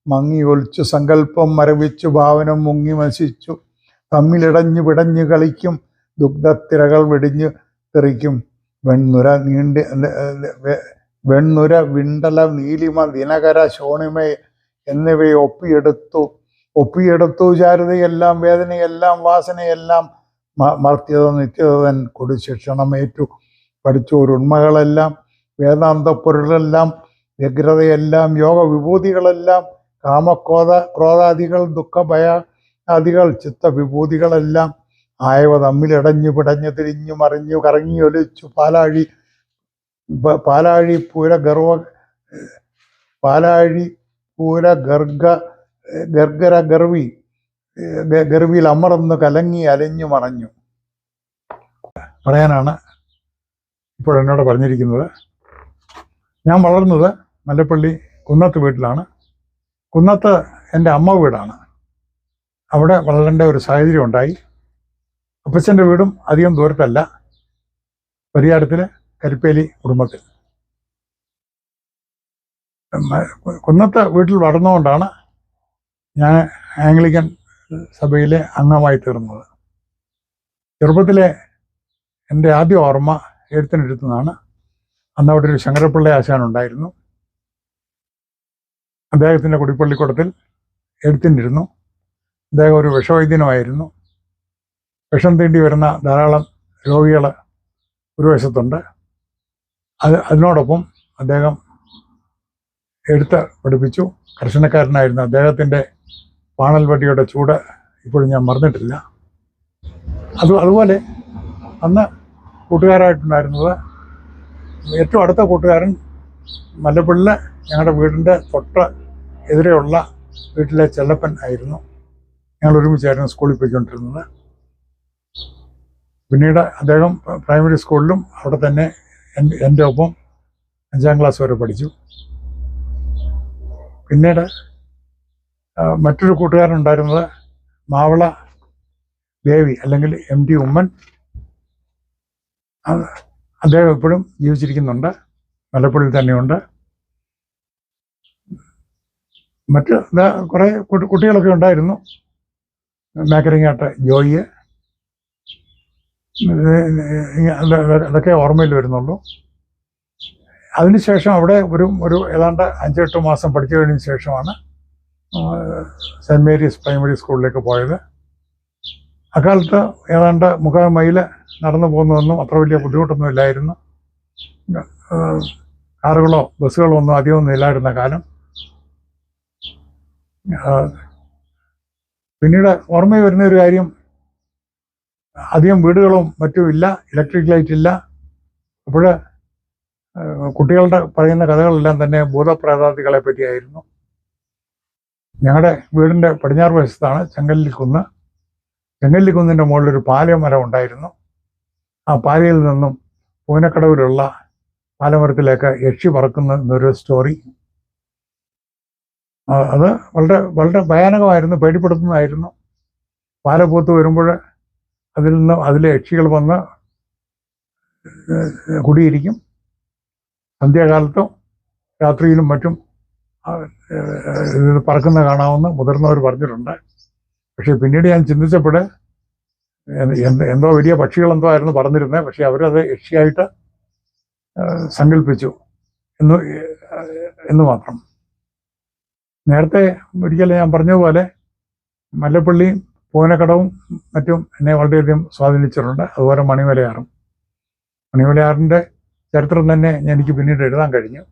മങ്ങി ഒലിച്ചു സങ്കല്പം മരവിച്ചു ഭാവനം മുങ്ങി നശിച്ചു തമ്മിലിടഞ്ഞു പിടഞ്ഞു കളിക്കും ദുഗ്ധത്തിരകൾ വെടിഞ്ഞു തെറിക്കും വെണ്ണുര വിണ്ടല നീലിമ ദിനകര ശോണിമ എന്നിവയെ ഒപ്പിയെടുത്തു ചാരുതയെല്ലാം വേദനയെല്ലാം വാസനയെല്ലാം മർത്യത നിത്യതൻ കൊടുശിക്ഷണമേറ്റു പഠിച്ചോരുണ്മകളെല്ലാം വേദാന്തപ്പൊരുളെല്ലാം വ്യഗ്രതയെല്ലാം യോഗവിഭൂതികളെല്ലാം ക്രോധാദികൾ ദുഃഖഭയാദികൾ ചിത്തവിഭൂതികളെല്ലാം ആയവ തമ്മിലിടഞ്ഞു പിടഞ്ഞു തിരിഞ്ഞു മറിഞ്ഞു കറങ്ങിയൊലിച്ചു പാലാഴി പൂര ഗർഗര ഗർവിൽ അമർന്ന് കലങ്ങി അലഞ്ഞു മറഞ്ഞു പറയാനാണ് ഇപ്പോൾ എന്നോട് പറഞ്ഞിരിക്കുന്നത്. ഞാൻ വളർന്നത് മല്ലപ്പള്ളി കുന്നത്ത് വീട്ടിലാണ്. കുന്നത്ത് എൻ്റെ അമ്മ വീടാണ്. അവിടെ വളരേണ്ട ഒരു സാഹചര്യം ഉണ്ടായി. അപ്പച്ചൻ്റെ വീടും അധികം ദൂരത്തല്ല, പരിയാരത്തിൽ കരിപ്പേലി കുടുംബത്തിൽ. കുന്നത്ത് വീട്ടിൽ വളർന്നുകൊണ്ടാണ് ഞാൻ ആംഗ്ലിക്കൻ സഭയിലെ അംഗമായി തീർന്നത്. ചെറുപ്പത്തിലെ എൻ്റെ ആദ്യ ഓർമ്മ എഴുത്തിനിരുത്തുന്നതാണ്. അന്ന് അവിടെ ഒരു ശങ്കരപ്പിള്ള ആശാനുണ്ടായിരുന്നു. അദ്ദേഹത്തിൻ്റെ കുടിപ്പള്ളിക്കൂടത്തിൽ എഴുത്തിനിരുന്നു. അദ്ദേഹം ഒരു വിഷവൈദ്യനുമായിരുന്നു. വിഷം തീണ്ടി വരുന്ന ധാരാളം രോഗികൾ ഒരു വശത്തുണ്ട്. അതിനോടൊപ്പം അദ്ദേഹം എഴുത്ത് പഠിപ്പിച്ചു. കർശനക്കാരനായിരുന്നു. അദ്ദേഹത്തിൻ്റെ പാണൽ വടിയുടെ ചൂട് ഇപ്പോഴും ഞാൻ മറന്നിട്ടില്ല. അതുപോലെ അന്ന് കൂട്ടുകാരായിട്ടുണ്ടായിരുന്നത് ഏറ്റവും അടുത്ത കൂട്ടുകാരൻ മല്ലപ്പള്ളിയിൽ ഞങ്ങളുടെ വീടിൻ്റെ തൊട്ട് എതിരെയുള്ള വീട്ടിലെ ചെല്ലപ്പൻ ആയിരുന്നു. ഞങ്ങൾ ഒരുമിച്ചായിരുന്നു സ്കൂളിൽ പോയിക്കൊണ്ടിരുന്നത്. പിന്നീട് അദ്ദേഹം പ്രൈമറി സ്കൂളിലും അവിടെ തന്നെ എൻ്റെ ഒപ്പം 5ാം ക്ലാസ് വരെ പഠിച്ചു. പിന്നീട് മറ്റൊരു കൂട്ടുകാരനുണ്ടായിരുന്നത് മാവള ദേവി അല്ലെങ്കിൽ MD ഉമ്മൻ. അദ്ദേഹം ഇപ്പോഴും ജീവിച്ചിരിക്കുന്നുണ്ട്, മലപ്പുഴയിൽ തന്നെയുണ്ട്. മറ്റ് കുറേ കുട്ടികളൊക്കെ ഉണ്ടായിരുന്നു. മേക്കറിങ്ങാട്ട് ജോയി, അതൊക്കെ ഓർമ്മയിൽ വരുന്നുള്ളൂ. അതിനുശേഷം അവിടെ ഒരു ഏതാണ്ട് 5-8 മാസം പഠിച്ചു കഴിഞ്ഞ ശേഷമാണ് സെൻറ്റ് മേരീസ് പ്രൈമറി സ്കൂളിലേക്ക് പോയത്. അക്കാലത്ത് ഏതാണ്ട് 3/4 മൈൽ നടന്നു പോകുന്നതൊന്നും അത്ര വലിയ ബുദ്ധിമുട്ടൊന്നും ഇല്ലായിരുന്നു. കാറുകളോ ബസ്സുകളോ ഒന്നും അധികമൊന്നും ഇല്ലായിരുന്ന കാലം. പിന്നീട് ഓർമ്മയിൽ വരുന്ന ഒരു കാര്യം, അധികം വീടുകളും മറ്റും ഇല്ല, ഇലക്ട്രിക് ലൈറ്റ് ഇല്ല. അപ്പോൾ കുട്ടികളുടെ പറയുന്ന കഥകളെല്ലാം തന്നെ ഭൂതപ്രേതാദികളെ പറ്റിയായിരുന്നു. ഞങ്ങളുടെ വീടിൻ്റെ പടിഞ്ഞാറ് വശത്താണ് ചെങ്കല്ലിക്കുന്ന്. ചെങ്കല്ലിക്കുന്നിൻ്റെ മുകളിലൊരു പാലമരം ഉണ്ടായിരുന്നു. ആ പാലയിൽ നിന്നും പൂനക്കടവിലുള്ള പാലമരത്തിലേക്ക് യക്ഷി പറക്കുന്ന എന്നൊരു സ്റ്റോറി. അത് വളരെ വളരെ ഭയാനകമായിരുന്നു, പേടിപ്പെടുത്തുന്നതായിരുന്നു. പാല പൂത്ത് വരുമ്പോൾ അതിലെ യക്ഷികൾ വന്ന് കുടിയിരിക്കും. സന്ധ്യാകാലത്തും രാത്രിയിലും മറ്റും ഇത് പറക്കുന്ന കാണാമെന്ന് മുതിർന്നവർ പറഞ്ഞിട്ടുണ്ട്. പക്ഷേ പിന്നീട് ഞാൻ ചിന്തിച്ചപ്പോൾ എന്തോ വലിയ പക്ഷികളെന്തോ ആയിരുന്നു പറഞ്ഞിരുന്നത്. പക്ഷേ അവരത് യക്ഷിയായിട്ട് സങ്കല്പിച്ചു എന്ന് മാത്രം. നേരത്തെ ഒരിക്കലും ഞാൻ പറഞ്ഞതുപോലെ മല്ലപ്പള്ളിയും പൂവനക്കടവും മറ്റും എന്നെ വളരെയധികം സ്വാധീനിച്ചിട്ടുണ്ട്. അതുപോലെ മണിമലയാറിൻ്റെ ചരിത്രം തന്നെ എനിക്ക് പിന്നീട് എഴുതാൻ കഴിഞ്ഞു.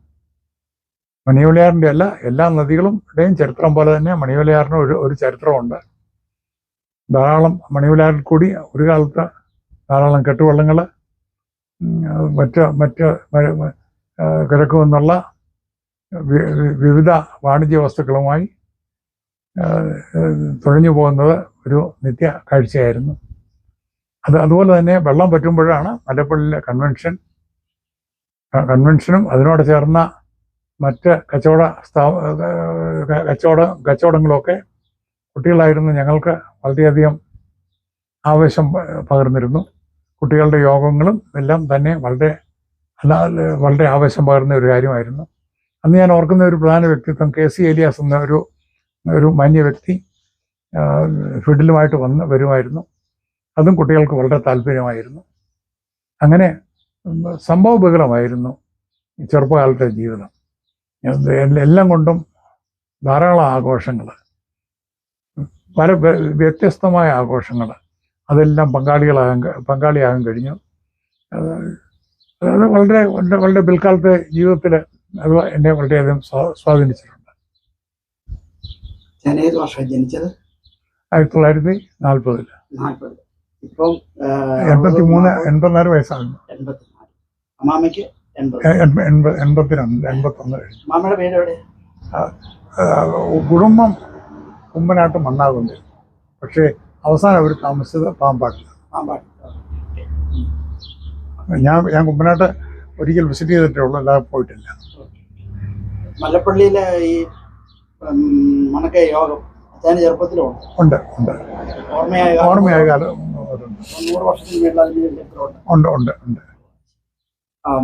മണിമലയാറിൻ്റെ എല്ലാ നദികളുടെയും ചരിത്രം പോലെ തന്നെ മണിമലയാറിന് ഒരു ചരിത്രമുണ്ട്. ധാരാളം മണിമലയാറിൽ കൂടി ഒരു കാലത്ത് ധാരാളം കെട്ടുവള്ളങ്ങൾ മറ്റ് കിഴക്കു നിന്നുള്ള വിവിധ വാണിജ്യ വസ്തുക്കളുമായി തുഴഞ്ഞു പോകുന്നത് ഒരു നിത്യ കാഴ്ചയായിരുന്നു. അതുപോലെ തന്നെ വെള്ളം പറ്റുമ്പോഴാണ് മല്ലപ്പള്ളിയിലെ കൺവെൻഷനും അതിനോട് ചേർന്ന മറ്റ് കച്ചവടങ്ങളുമൊക്കെ കുട്ടികളായിരുന്നു ഞങ്ങൾക്ക് വളരെയധികം ആവേശം പകർന്നിരുന്നു. കുട്ടികളുടെ യോഗങ്ങളും എല്ലാം തന്നെ വളരെ ആവേശം പകർന്ന ഒരു കാര്യമായിരുന്നു. അന്ന് ഞാൻ ഓർക്കുന്ന ഒരു പ്രധാന വ്യക്തിത്വം KC ഏലിയാസ് എന്ന ഒരു മാന്യ വ്യക്തി ഫീൽഡിലുമായിട്ട് വരുമായിരുന്നു. അതും കുട്ടികൾക്ക് വളരെ താല്പര്യമായിരുന്നു. അങ്ങനെ സംഭവബഹുലമായിരുന്നു ചെറുപ്പകാലത്തെ ജീവിതം. എല്ലാം കൊണ്ടും ധാരാളം ആഘോഷങ്ങൾ, പല വ്യത്യസ്തമായ ആഘോഷങ്ങൾ, അതെല്ലാം പങ്കാളിയാകാൻ കഴിഞ്ഞു. അത് വളരെ പിൽക്കാലത്തെ ജീവിതത്തിൽ അത് എന്നെ വളരെയധികം സ്വാധീനിച്ചിട്ടുണ്ട്. ഞാൻ ഏത് വർഷം ജനിച്ചത്? 1940. 40. ഇപ്പം 84 വയസ്സാകുന്നു. 84. അമ്മാമയ്ക്ക് 81 കഴിഞ്ഞു. അമ്മാമ്മയുടെ പേര് എവിടെ? കുടുംബം കുമ്പനാട്ട് മണ്ണാകുന്നിൽ, പക്ഷേ അവസാനം അവർ താമസിച്ചത് പാമ്പാട്ടിൽ. ഞാൻ കുമ്പനാട്ട് ഒരിക്കൽ വിസിറ്റ് ചെയ്തിട്ടേ ഉള്ളൂ, അല്ലാതെ പോയിട്ടില്ല. മല്ലപ്പള്ളിയിലെ ഈ മണക്കെ യോഗം ചെറുപ്പത്തിലുണ്ട്. ഉണ്ട്. ഓർമ്മയായ കാലം 100 വർഷത്തിന് ഉണ്ട്.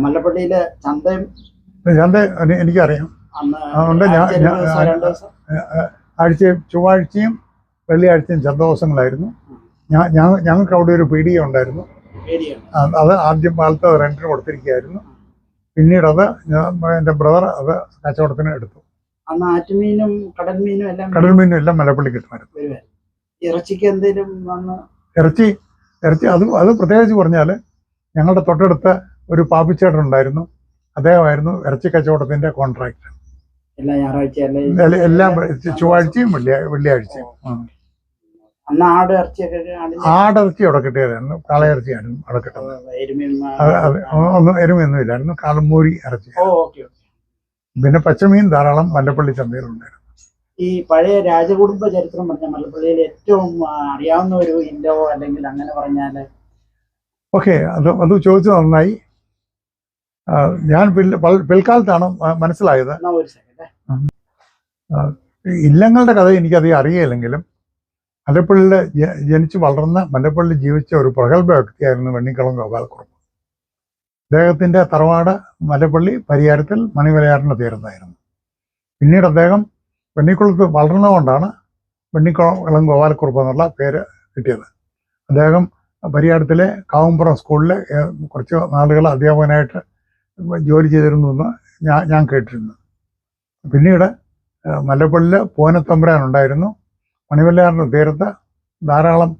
മല്ലപ്പള്ളിയിലെ ചന്ത എനിക്കറിയാം. അതുകൊണ്ട് ചൊവ്വാഴ്ചയും വെള്ളിയാഴ്ചയും ചന്ത ദിവസങ്ങളായിരുന്നു. ഞങ്ങൾക്ക് അവിടെ ഒരു പീടിക ഉണ്ടായിരുന്നു. അത് ആദ്യം കാലത്ത് റെന്റിന് കൊടുത്തിരിക്കുകയായിരുന്നു. പിന്നീട് അത് എൻ്റെ ബ്രദർ അത് കച്ചവടത്തിന് എടുത്തു. ആറ്റുമീനും കടൽമീനും എല്ലാം മലപ്പള്ളി കിട്ടുമായിരുന്നു. ഇറച്ചിക്ക് എന്തെങ്കിലും ഇറച്ചി അത് പ്രത്യേകിച്ച് പറഞ്ഞാൽ ഞങ്ങളുടെ തൊട്ടടുത്ത് ഒരു പാപ്പിച്ചേട്ടൻ ഉണ്ടായിരുന്നു. അദ്ദേഹമായിരുന്നു ഇറച്ചി കച്ചവടത്തിന്റെ കോൺട്രാക്ട്. എല്ലാം ചൊവ്വാഴ്ചയും വെള്ളിയാഴ്ചയും. ആടിറച്ചി അവിടെ കിട്ടിയതായിരുന്നു. കാളയിറച്ചിയായിരുന്നു അവിടെ കിട്ടുന്നത്. എരുമയൊന്നും ഇല്ലായിരുന്നു. കാളമൂരി ഇറച്ചി. പിന്നെ പച്ചമീൻ ധാരാളം മല്ലപ്പള്ളി ചന്തയിലുണ്ടായിരുന്നു. ഈ പഴയ രാജകുടുംബ ചരിത്രം പറഞ്ഞ മല്ലപ്പള്ളിയിൽ ഏറ്റവും അറിയാവുന്ന ഒരു ഇൻഡോ അല്ലെങ്കിൽ അങ്ങനെ പറഞ്ഞാല്? ഓക്കെ, അത് ചോദിച്ചത് നന്നായി. ഞാൻ പിൽക്കാലത്താണ് മനസ്സിലായത്. ഇല്ലങ്ങളുടെ കഥ എനിക്കധികം അറിയില്ലെങ്കിലും മല്ലപ്പള്ളിയിൽ ജനിച്ചു വളർന്ന് മല്ലപ്പള്ളി ജീവിച്ച ഒരു പ്രഗത്ഭ വ്യക്തിയായിരുന്നു വെണ്ണിക്കുളം ഗോപാലക്കുറുപ്പ്. അദ്ദേഹത്തിൻ്റെ തറവാട് മല്ലപ്പള്ളി പരിയാരത്തിൽ മണിമലയാറിൻ്റെ തീരത്തായിരുന്നു. പിന്നീട് അദ്ദേഹം വെണ്ണിക്കുളത്ത് വളർന്നുകൊണ്ടാണ് വെണ്ണിക്കുളം ഗോപാലക്കുറുപ്പ് എന്നുള്ള പേര് കിട്ടിയത്. അദ്ദേഹം പരിയാരത്തിലെ കാവുംപുറം സ്കൂളിൽ കുറച്ച് നാളുകൾ അധ്യാപകനായിട്ട് ജോലി ചെയ്തിരുന്നു എന്ന് ഞാൻ കേട്ടിരുന്നു. പിന്നീട് മല്ലപ്പള്ളിയിൽ പൂവനത്തമ്പുരാൻ ഉണ്ടായിരുന്നു. മണിമലയാറിൻ്റെ തീരത്ത് ധാരാളം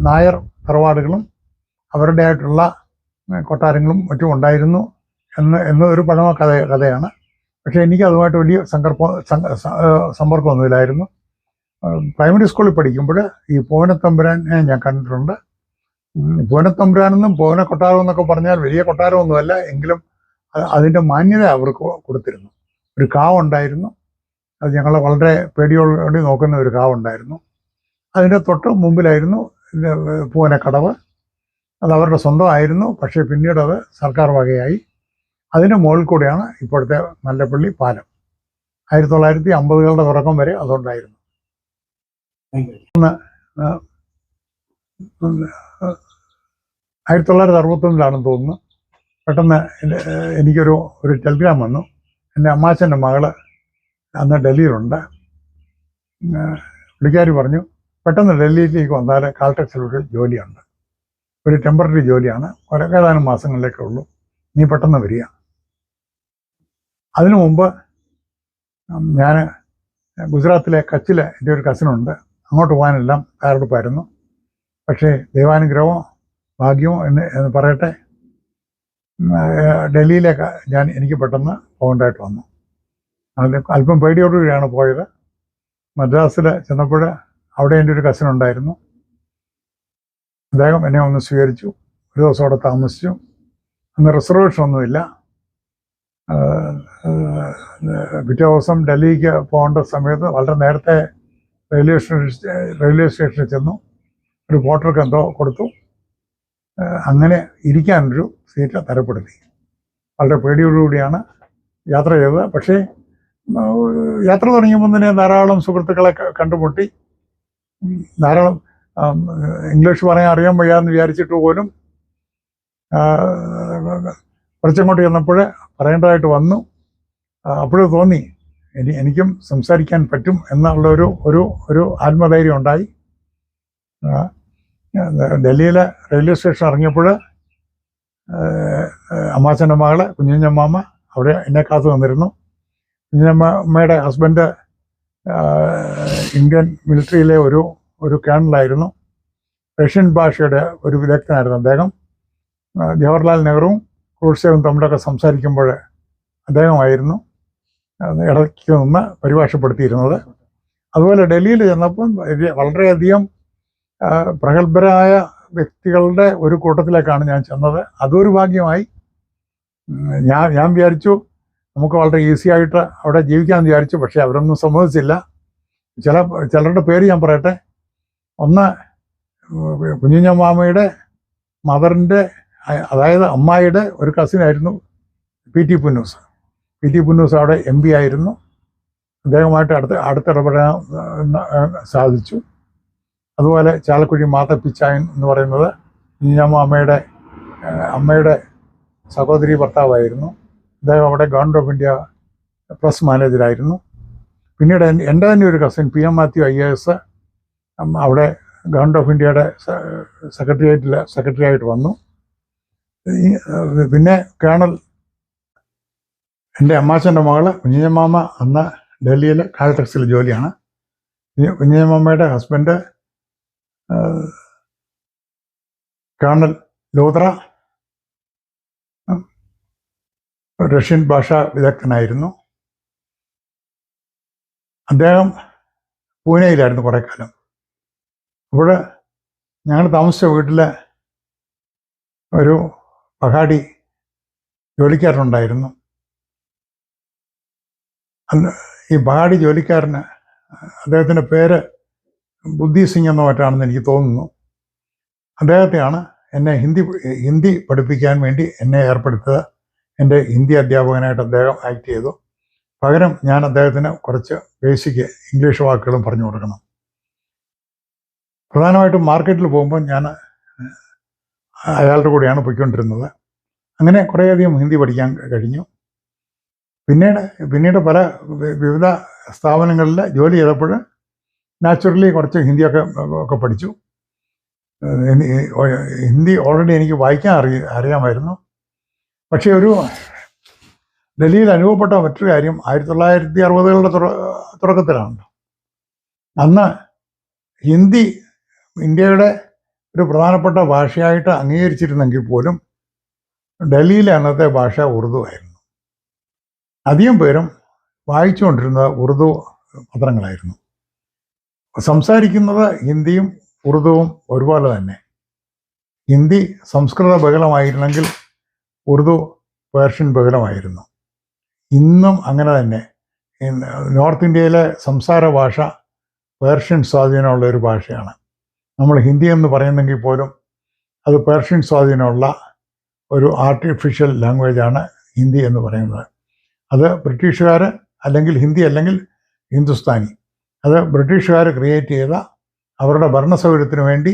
നായർ തറവാടുകളും അവരുടേതായിട്ടുള്ള കൊട്ടാരങ്ങളും മറ്റും ഉണ്ടായിരുന്നു എന്ന് ഒരു പഴമ കഥയാണ്. പക്ഷേ എനിക്ക് അതുമായിട്ട് വലിയ സമ്പർക്കമൊന്നുമില്ലായിരുന്നു. പ്രൈമറി സ്കൂളിൽ പഠിക്കുമ്പോൾ ഈ പൂവനത്തമ്പുരാനെ ഞാൻ കണ്ടിട്ടുണ്ട്. പൂവനത്തമ്പുരാനെന്നും പൂവന കൊട്ടാരം എന്നൊക്കെ പറഞ്ഞാൽ വലിയ കൊട്ടാരമൊന്നുമല്ല, എങ്കിലും അതിൻ്റെ മാന്യത അവർക്ക് കൊടുത്തിരുന്നു. ഒരു കാവുണ്ടായിരുന്നു. അത് ഞങ്ങളെ വളരെ പേടിയോടുകൂടി നോക്കുന്ന ഒരു കാവുണ്ടായിരുന്നു. അതിൻ്റെ തൊട്ട് മുമ്പിലായിരുന്നു പൂവനക്കടവ്. അത് അവരുടെ സ്വന്തമായിരുന്നു. പക്ഷേ പിന്നീട് അത് സർക്കാർ വകയായി. അതിൻ്റെ മുകളിൽ കൂടെയാണ് ഇപ്പോഴത്തെ മല്ലപ്പള്ളി പാലം. 1950കളുടെ തുടക്കം വരെ അതുണ്ടായിരുന്നു. 1961 തോന്നുന്നു. പെട്ടെന്ന് എനിക്കൊരു ടെലിഗ്രാം വന്നു. എൻ്റെ അമ്മാച്ചൻ്റെ മകള് അന്ന് ഡൽഹിയിലുണ്ട്. പുള്ളിക്കാരി പറഞ്ഞു പെട്ടെന്ന് ഡൽഹിയിലേക്ക് വന്നാൽ കാൽടെക്സിലൊരു ജോലിയുണ്ട്, ഒരു ടെമ്പററി ജോലിയാണ്, ഏതാനും മാസങ്ങളിലേക്കേ ഉള്ളൂ, നീ പെട്ടെന്ന് വരിക. അതിനു മുമ്പ് ഞാൻ ഗുജറാത്തിലെ കച്ചിൽ എൻ്റെ ഒരു കസിനുണ്ട്, അങ്ങോട്ട് പോകാനെല്ലാം തയ്യാറെടുപ്പായിരുന്നു. പക്ഷേ ദൈവാനുഗ്രഹമോ ഭാഗ്യമോ എന്ന് പറയട്ടെ, ഡൽഹിയിലേക്ക് എനിക്ക് പെട്ടെന്ന് പോകേണ്ടതായിട്ട് വന്നു. അല്പം പേടിയോടുകൂടിയാണ് പോയത്. മദ്രാസിൽ ചെന്നപ്പോൾ അവിടെ എൻ്റെ ഒരു കസിൻ ഉണ്ടായിരുന്നു. അദ്ദേഹം എന്നെ ഒന്ന് സ്വീകരിച്ചു. ഒരു ദിവസം അവിടെ താമസിച്ചു. അന്ന് റിസർവേഷൻ ഒന്നുമില്ല. പിറ്റേ ദിവസം ഡൽഹിക്ക് പോകേണ്ട സമയത്ത് വളരെ നേരത്തെ റെയിൽവേ സ്റ്റേഷനിൽ ചെന്നു. ഒരു പോർട്ടർക്ക് എന്തോ കൊടുത്തു. അങ്ങനെ ഇരിക്കാനൊരു സീറ്റ് തരപ്പെടുത്തി. വളരെ പേടിയോടുകൂടിയാണ് യാത്ര ചെയ്തത്. പക്ഷേ യാത്ര തുടങ്ങിയപ്പോൾ തന്നെ ധാരാളം സുഹൃത്തുക്കളെ കണ്ടുമുട്ടി. ധാരാളം ഇംഗ്ലീഷ് പറയാൻ അറിയാൻ വയ്യാന്ന് വിചാരിച്ചിട്ട് പോലും കുറച്ചങ്ങോട്ട് ചെന്നപ്പോൾ പറയേണ്ടതായിട്ട് വന്നു. അപ്പോഴും തോന്നി എനിക്കും സംസാരിക്കാൻ പറ്റും എന്നുള്ള ഒരു ആത്മധൈര്യം ഉണ്ടായി. ഡൽഹിയിലെ റെയിൽവേ സ്റ്റേഷൻ ഇറങ്ങിയപ്പോൾ അമ്മാച്ചൻ്റെ മകള് കുഞ്ഞുഞ്ഞമ്മാമ്മ അവിടെ എന്നെ കാത്തു വന്നിരുന്നു. കുഞ്ഞുഞ്ഞമ്മയുടെ ഹസ്ബൻഡ് ഇന്ത്യൻ മിലിറ്ററിയിലെ ഒരു കേണലായിരുന്നു. റഷ്യൻ ഭാഷയുടെ ഒരു വിദഗ്ധനായിരുന്നു അദ്ദേഹം. ജവഹർലാൽ നെഹ്റുവും ക്രൂഷ്ചേവും തമ്മിലൊക്കെ സംസാരിക്കുമ്പോൾ അദ്ദേഹമായിരുന്നു ഇടയ്ക്ക് നിന്ന് പരിഭാഷപ്പെടുത്തിയിരുന്നത്. അതുപോലെ ഡൽഹിയിൽ ചെന്നപ്പം വളരെയധികം പ്രഗത്ഭരായ വ്യക്തികളുടെ ഒരു കൂട്ടത്തിലേക്കാണ് ഞാൻ ചെന്നത്. അതൊരു ഭാഗ്യമായി. ഞാൻ വിചാരിച്ചു നമുക്ക് വളരെ ഈസി ആയിട്ട് അവിടെ ജീവിക്കാമെന്ന് വിചാരിച്ചു. പക്ഷേ അവരൊന്നും സമ്മതിച്ചില്ല. ചിലരുടെ പേര് ഞാൻ പറയട്ടെ. ഒന്ന്, കുഞ്ഞുഞ്ഞമ്മാമയുടെ മദറിൻ്റെ, അതായത് അമ്മായിയുടെ ഒരു കസിനായിരുന്നു PT പുന്നൂസ്. PT പുന്നൂസ് അവിടെ MP ആയിരുന്നു. അദ്ദേഹമായിട്ട് അടുത്തിടപെടാൻ സാധിച്ചു. അതുപോലെ ചാലക്കുടി മാധപ്പിച്ചായൻ എന്ന് പറയുന്നത് കുഞ്ഞുഞ്ഞമ്മാമയുടെ അമ്മയുടെ സഹോദരി ഭർത്താവായിരുന്നു. അദ്ദേഹം അവിടെ ഗവൺമെൻറ് ഓഫ് ഇന്ത്യ പ്രസ് മാനേജരായിരുന്നു. പിന്നീട് എൻ്റെ തന്നെ ഒരു കസിൻ PM മാത്യു IAS അവിടെ ഗവൺമെൻറ് ഓഫ് ഇന്ത്യയുടെ സെക്രട്ടറി ആയിട്ട് വന്നു. പിന്നെ കേണൽ എൻ്റെ അമ്മാച്ചൻ്റെ മകള് കുഞ്ഞിഞ്ഞമ്മാമ അന്ന് ഡൽഹിയിലെ കാൽടെക്സിൽ ജോലിയാണ്. കുഞ്ഞിഞ്ഞമ്മാമയുടെ ഹസ്ബൻഡ് കേണൽ ലോത്ര റഷ്യൻ ഭാഷാ വിദഗ്ധനായിരുന്നു. അദ്ദേഹം പൂനെയിലായിരുന്നു കുറേ കാലം. അപ്പോൾ ഞങ്ങൾ താമസിച്ച വീട്ടിൽ ഒരു പഹാടി ജോലിക്കാരനുണ്ടായിരുന്നു. ഈ പഹാടി ജോലിക്കാരന് അദ്ദേഹത്തിൻ്റെ പേര് ബുദ്ധി സിംഗ് എന്നോ മറ്റാണെന്ന് എനിക്ക് തോന്നുന്നു. അദ്ദേഹത്തെയാണ് എന്നെ ഹിന്ദി പഠിപ്പിക്കാൻ വേണ്ടി എന്നെ ഏർപ്പെടുത്തിയത്. എൻ്റെ ഹിന്ദി അധ്യാപകനായിട്ട് അദ്ദേഹം ആക്ട് ചെയ്തു. പകരം ഞാൻ അദ്ദേഹത്തിന് കുറച്ച് ബേസിക് ഇംഗ്ലീഷ് വാക്കുകളും പറഞ്ഞു കൊടുക്കണം. പ്രധാനമായിട്ടും മാർക്കറ്റിൽ പോകുമ്പോൾ ഞാൻ അയാളുടെ കൂടെയാണ് പോയിക്കൊണ്ടിരുന്നത്. അങ്ങനെ കുറേയധികം ഹിന്ദി പഠിക്കാൻ കഴിഞ്ഞു. പിന്നീട് പല വിവിധ സ്ഥാപനങ്ങളിൽ ജോലി ചെയ്തപ്പോൾ നാച്ചുറലി കുറച്ച് ഹിന്ദിയൊക്കെ പഠിച്ചു. ഹിന്ദി ഓൾറെഡി എനിക്ക് വായിക്കാൻ അറിയാമായിരുന്നു. പക്ഷേ ഡൽഹിയിൽ അനുഭവപ്പെട്ട മറ്റൊരു കാര്യം 1960കളുടെ തുടക്കത്തിലാണ്. അന്ന് ഹിന്ദി ഇന്ത്യയുടെ ഒരു പ്രധാനപ്പെട്ട ഭാഷയായിട്ട് അംഗീകരിച്ചിരുന്നെങ്കിൽ പോലും ഡൽഹിയിലെ അന്നത്തെ ഭാഷ ഉറുദു ആയിരുന്നു. അധികം പേരും വായിച്ചുകൊണ്ടിരുന്നത് ഉറുദു പത്രങ്ങളായിരുന്നു. സംസാരിക്കുന്നത് ഹിന്ദിയും ഉറുദുവും ഒരുപോലെ തന്നെ. ഹിന്ദി സംസ്കൃത ബഹുലമായിരുന്നെങ്കിൽ ഉറുദു പേർഷ്യൻ ബഹുലമായിരുന്നു. ഇന്നും അങ്ങനെ തന്നെ. നോർത്ത് ഇന്ത്യയിലെ സംസാര ഭാഷ പേർഷ്യൻ സ്വാധീനമുള്ള ഒരു ഭാഷയാണ്. നമ്മൾ ഹിന്ദി എന്ന് പറയുന്നെങ്കിൽ പോലും അത് പേർഷ്യൻ സ്വാധീനമുള്ള ഒരു ആർട്ടിഫിഷ്യൽ ലാംഗ്വേജാണ് ഹിന്ദി എന്ന് പറയുന്നത്. അത് ബ്രിട്ടീഷുകാർ അല്ലെങ്കിൽ ഹിന്ദി അല്ലെങ്കിൽ ഹിന്ദുസ്ഥാനി, അത് ബ്രിട്ടീഷുകാർ ക്രിയേറ്റ് ചെയ്ത അവരുടെ ഭരണസൗകര്യത്തിന് വേണ്ടി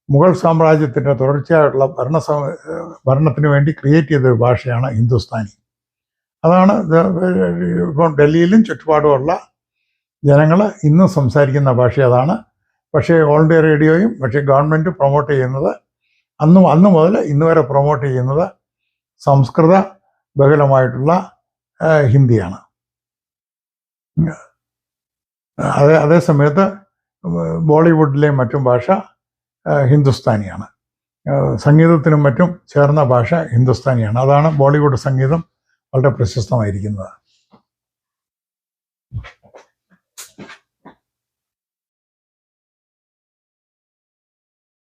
മുഗൾ സാമ്രാജ്യത്തിൻ്റെ തുടർച്ചയായിട്ടുള്ള ഭരണത്തിന് വേണ്ടി ക്രിയേറ്റ് ചെയ്തൊരു ഭാഷയാണ് ഹിന്ദുസ്ഥാനി. അതാണ് ഇപ്പം ഡൽഹിയിലും ചുറ്റുപാടുമുള്ള ജനങ്ങൾ ഇന്നും സംസാരിക്കുന്ന ഭാഷ അതാണ്. പക്ഷേ ഓൾ ഇന്ത്യ റേഡിയോയും പക്ഷേ ഗവൺമെൻറ് പ്രൊമോട്ട് ചെയ്യുന്നത് അന്ന് മുതൽ ഇന്ന് വരെ പ്രൊമോട്ട് ചെയ്യുന്നത് സംസ്കൃത ബഹുലമായിട്ടുള്ള ഹിന്ദിയാണ്. അതേ സമയത്ത് ബോളിവുഡിലെയും മറ്റും ഭാഷ ഹിന്ദുസ്ഥാനിയാണ്. സംഗീതത്തിനും മറ്റും ചേർന്ന ഭാഷ ഹിന്ദുസ്ഥാനിയാണ്. അതാണ് ബോളിവുഡ് സംഗീതം വളരെ പ്രശസ്തമായിരിക്കുന്നത്.